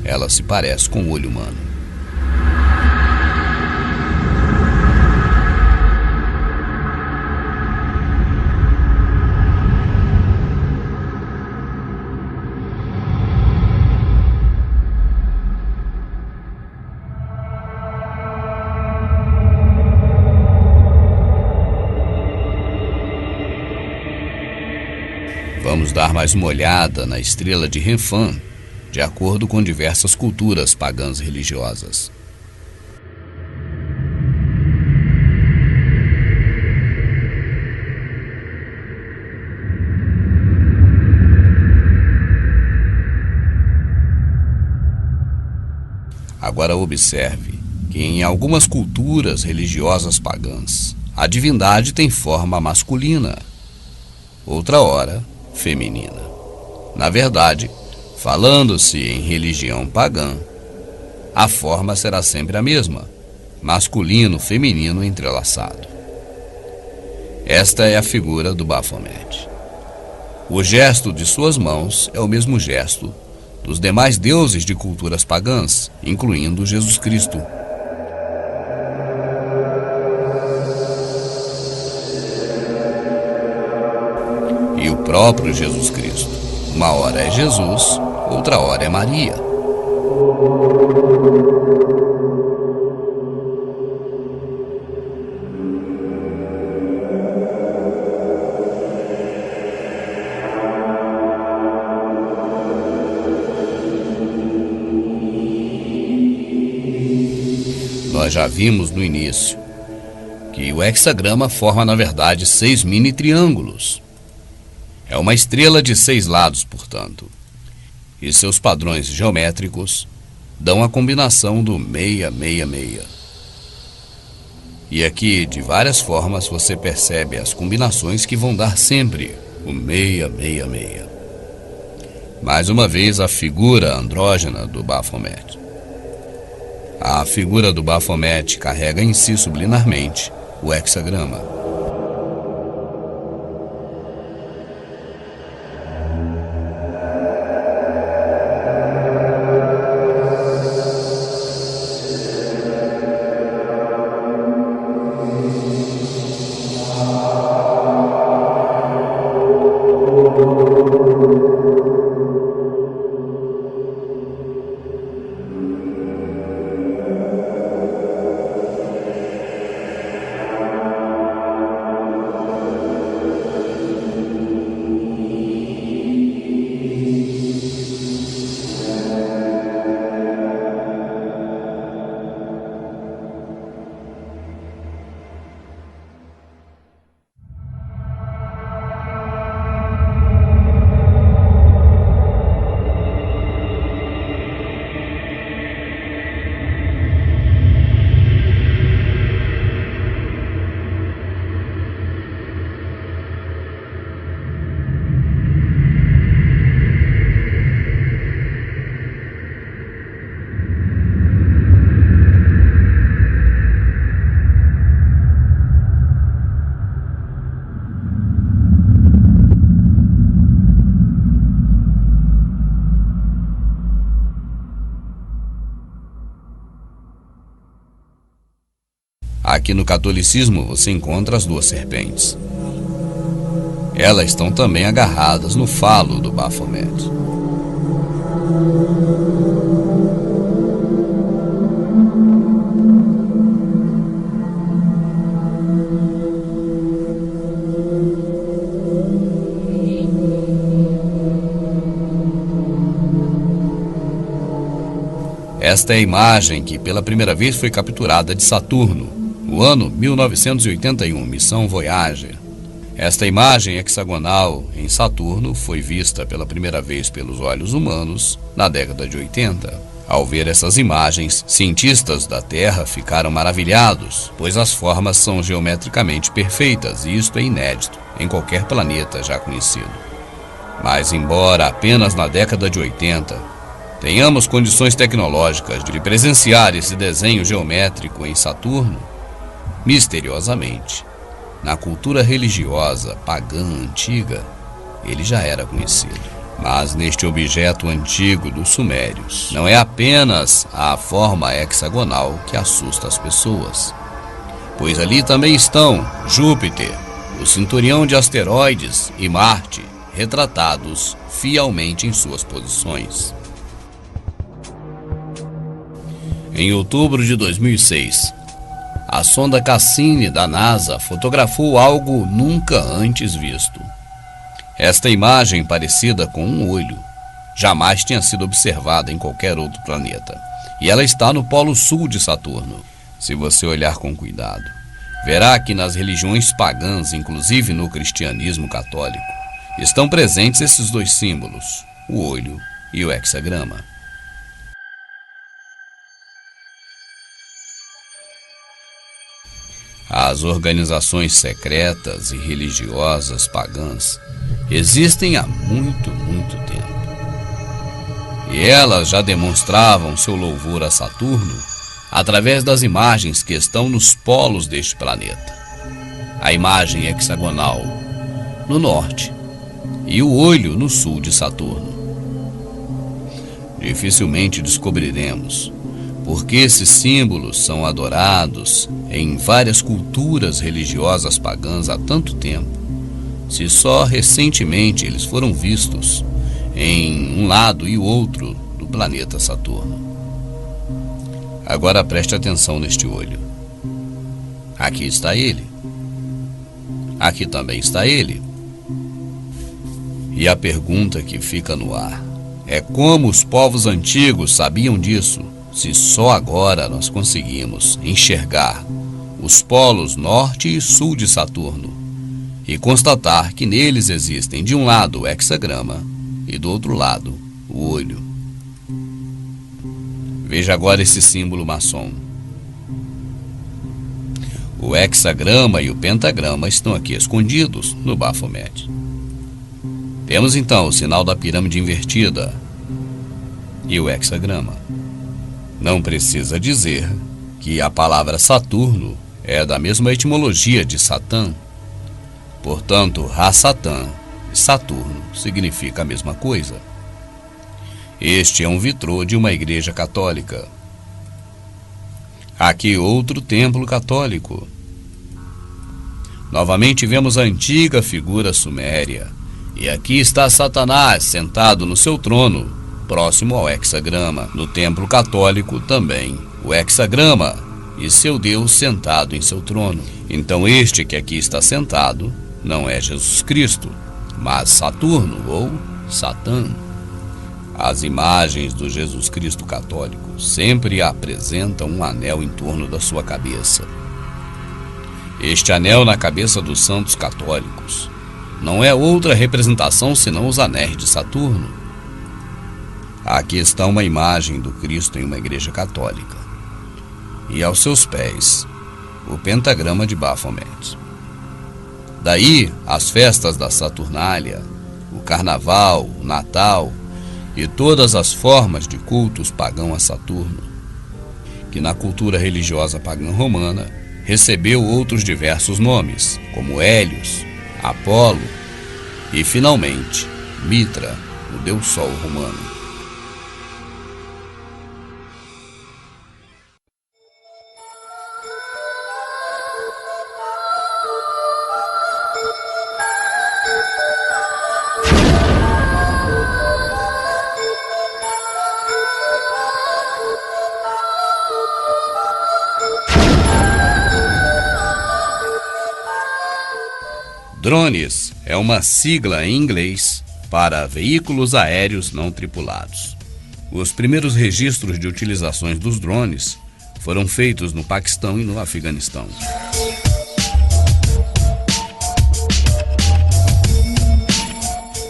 Ela se parece com o olho humano. Vamos dar mais uma olhada na estrela de Renfan, de acordo com diversas culturas pagãs religiosas. Agora observe que em algumas culturas religiosas pagãs, a divindade tem forma masculina, outra hora feminina. Na verdade, falando-se em religião pagã, a forma será sempre a mesma, masculino-feminino entrelaçado. Esta é a figura do Baphomet. O gesto de suas mãos é o mesmo gesto dos demais deuses de culturas pagãs, incluindo Jesus Cristo. E o próprio Jesus Cristo. Uma hora é Jesus, outra hora é Maria. Nós já vimos no início que o hexagrama forma, na verdade, 6 mini triângulos. É uma estrela de 6 lados, portanto, e seus padrões geométricos dão a combinação do 666. E aqui, de várias formas, você percebe as combinações que vão dar sempre o 666. Mais uma vez, a figura andrógena do Baphomet. A figura do Baphomet carrega em si subliminarmente o hexagrama. Aqui no catolicismo você encontra as 2 serpentes. Elas estão também agarradas no falo do Baphomet. Esta é a imagem que pela primeira vez foi capturada de Saturno, no ano 1981, missão Voyager. Esta imagem hexagonal em Saturno foi vista pela primeira vez pelos olhos humanos na década de 80. Ao ver essas imagens, cientistas da Terra ficaram maravilhados, pois as formas são geometricamente perfeitas e isto é inédito em qualquer planeta já conhecido. Mas embora apenas na década de 80 tenhamos condições tecnológicas de presenciar esse desenho geométrico em Saturno, misteriosamente, na cultura religiosa pagã antiga, ele já era conhecido. Mas neste objeto antigo dos sumérios, não é apenas a forma hexagonal que assusta as pessoas, pois ali também estão Júpiter, o cinturão de asteroides e Marte, retratados fielmente em suas posições. Em outubro de 2006, a sonda Cassini da NASA fotografou algo nunca antes visto. Esta imagem, parecida com um olho, jamais tinha sido observada em qualquer outro planeta. E ela está no polo sul de Saturno. Se você olhar com cuidado, verá que nas religiões pagãs, inclusive no cristianismo católico, estão presentes esses dois símbolos, o olho e o hexagrama. As organizações secretas e religiosas pagãs existem há muito tempo. E elas já demonstravam seu louvor a Saturno através das imagens que estão nos polos deste planeta. A imagem hexagonal no norte e o olho no sul de Saturno. Dificilmente descobriremos porque esses símbolos são adorados em várias culturas religiosas pagãs há tanto tempo, se só recentemente eles foram vistos em um lado e o outro do planeta Saturno. Agora preste atenção neste olho. Aqui está ele. Aqui também está ele. E a pergunta que fica no ar é como os povos antigos sabiam disso, se só agora nós conseguimos enxergar os polos norte e sul de Saturno e constatar que neles existem de um lado o hexagrama e do outro lado o olho. Veja agora esse símbolo maçom. O hexagrama e o pentagrama estão aqui escondidos no Baphomet. Temos então o sinal da pirâmide invertida e o hexagrama. Não precisa dizer que a palavra Saturno é da mesma etimologia de Satã. Portanto, Ra-Satã e Saturno significa a mesma coisa. Este é um vitrô de uma igreja católica. Aqui outro templo católico. Novamente vemos a antiga figura suméria. E aqui está Satanás sentado no seu trono, próximo ao hexagrama. No templo católico também, o hexagrama e seu Deus sentado em seu trono. Então este que aqui está sentado não é Jesus Cristo, mas Saturno ou Satã. As imagens do Jesus Cristo católico sempre apresentam um anel em torno da sua cabeça. Este anel na cabeça dos santos católicos não é outra representação senão os anéis de Saturno. Aqui está uma imagem do Cristo em uma igreja católica. E aos seus pés, o pentagrama de Baphomet. Daí, as festas da Saturnália, o Carnaval, o Natal e todas as formas de cultos pagãos a Saturno, que na cultura religiosa pagã romana recebeu outros diversos nomes, como Hélios, Apolo e, finalmente, Mitra, o deus Sol romano. Drones é uma sigla em inglês para veículos aéreos não tripulados. Os primeiros registros de utilizações dos drones foram feitos no Paquistão e no Afeganistão.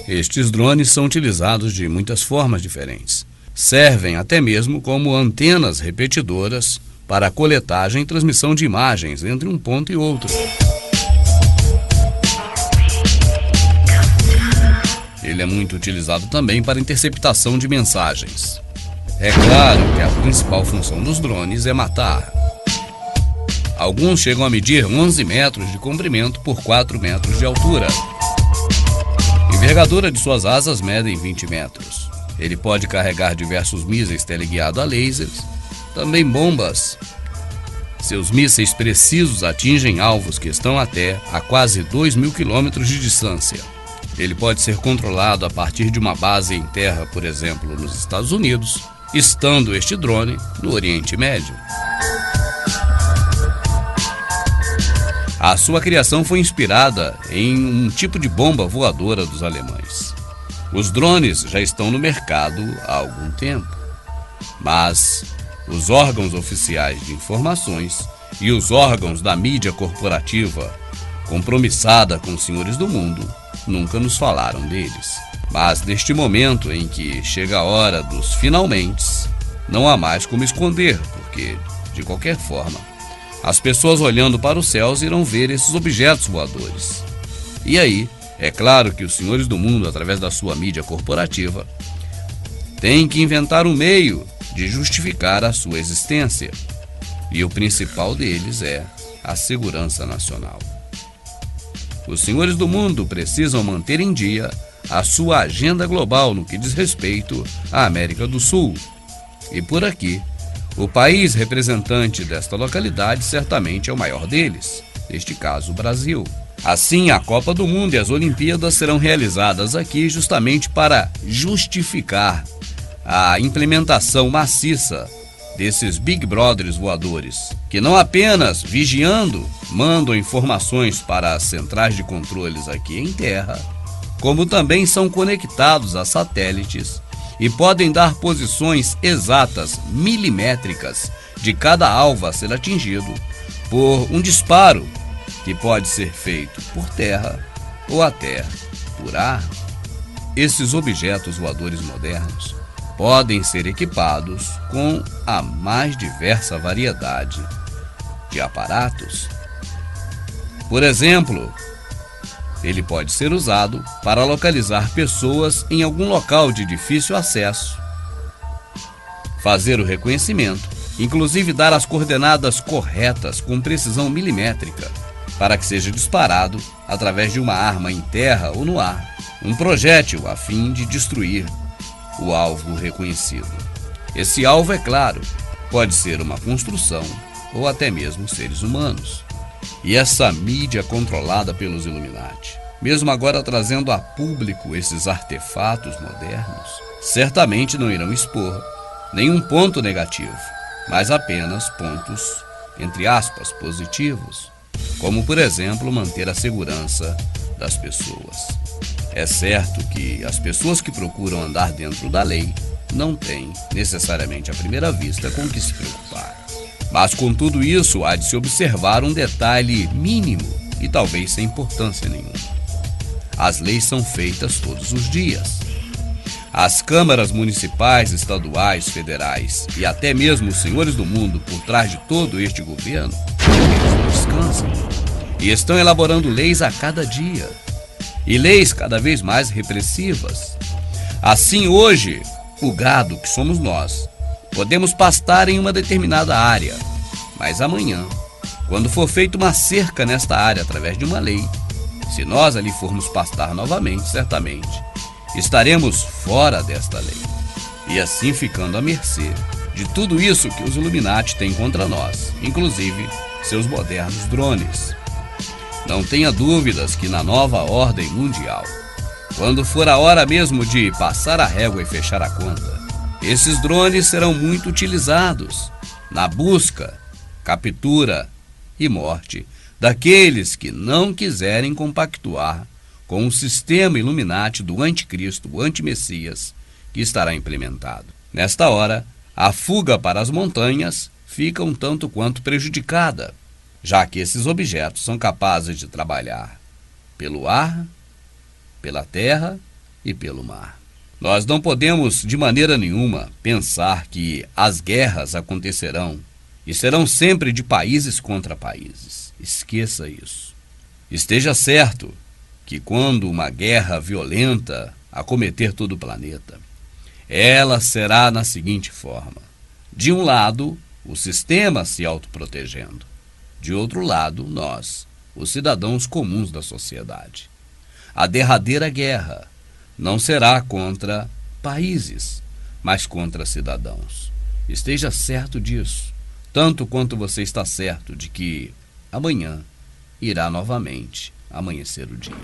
Estes drones são utilizados de muitas formas diferentes. Servem até mesmo como antenas repetidoras para a coletagem e transmissão de imagens entre um ponto e outro. Ele é muito utilizado também para interceptação de mensagens. É claro que a principal função dos drones é matar. Alguns chegam a medir 11 metros de comprimento por 4 metros de altura. A envergadura de suas asas medem 20 metros. Ele pode carregar diversos mísseis teleguiados a lasers, também bombas. Seus mísseis precisos atingem alvos que estão até a quase 2.000 quilômetros de distância. Ele pode ser controlado a partir de uma base em terra, por exemplo, nos Estados Unidos, estando este drone no Oriente Médio. A sua criação foi inspirada em um tipo de bomba voadora dos alemães. Os drones já estão no mercado há algum tempo, mas os órgãos oficiais de informações e os órgãos da mídia corporativa, compromissada com os senhores do mundo, nunca nos falaram deles. Mas neste momento em que chega a hora dos finalmente, não há mais como esconder, porque, de qualquer forma, as pessoas olhando para os céus irão ver esses objetos voadores. E aí, é claro que os senhores do mundo, através da sua mídia corporativa, têm que inventar um meio de justificar a sua existência. E o principal deles é a segurança nacional. Os senhores do mundo precisam manter em dia a sua agenda global no que diz respeito à América do Sul. E por aqui, o país representante desta localidade certamente é o maior deles, neste caso o Brasil. Assim, a Copa do Mundo e as Olimpíadas serão realizadas aqui justamente para justificar a implementação maciça desses Big Brothers voadores, que não apenas vigiando mandam informações para as centrais de controles aqui em terra, como também são conectados a satélites e podem dar posições exatas, milimétricas, de cada alvo a ser atingido por um disparo que pode ser feito por terra ou até por ar. Esses objetos voadores modernos podem ser equipados com a mais diversa variedade de aparatos. Por exemplo, ele pode ser usado para localizar pessoas em algum local de difícil acesso, fazer o reconhecimento, inclusive dar as coordenadas corretas com precisão milimétrica, para que seja disparado através de uma arma em terra ou no ar, um projétil a fim de destruir o alvo reconhecido. Esse alvo, é claro, pode ser uma construção ou até mesmo seres humanos. E essa mídia controlada pelos Illuminati, mesmo agora trazendo a público esses artefatos modernos, certamente não irão expor nenhum ponto negativo, mas apenas pontos, entre aspas, positivos, como, por exemplo, manter a segurança das pessoas. É certo que as pessoas que procuram andar dentro da lei não têm, necessariamente à primeira vista, com o que se preocupar. Mas com tudo isso, há de se observar um detalhe mínimo e talvez sem importância nenhuma. As leis são feitas todos os dias. As câmaras municipais, estaduais, federais e até mesmo os senhores do mundo por trás de todo este governo, eles não descansam e estão elaborando leis a cada dia. E leis cada vez mais repressivas. Assim, hoje, o gado, que somos nós, podemos pastar em uma determinada área, mas amanhã, quando for feita uma cerca nesta área através de uma lei, se nós ali formos pastar novamente, certamente, estaremos fora desta lei. E assim ficando à mercê de tudo isso que os Illuminati têm contra nós, inclusive seus modernos drones. Não tenha dúvidas que na nova ordem mundial, quando for a hora mesmo de passar a régua e fechar a conta, esses drones serão muito utilizados na busca, captura e morte daqueles que não quiserem compactuar com o sistema Illuminati do anticristo, o antimessias, que estará implementado. Nesta hora, a fuga para as montanhas fica um tanto quanto prejudicada, já que esses objetos são capazes de trabalhar pelo ar, pela terra e pelo mar. Nós não podemos, de maneira nenhuma, pensar que as guerras acontecerão e serão sempre de países contra países. Esqueça isso. Esteja certo que quando uma guerra violenta acometer todo o planeta, ela será na seguinte forma: de um lado, o sistema se autoprotegendo; de outro lado, nós, os cidadãos comuns da sociedade. A derradeira guerra não será contra países, mas contra cidadãos. Esteja certo disso, tanto quanto você está certo de que amanhã irá novamente amanhecer o dia.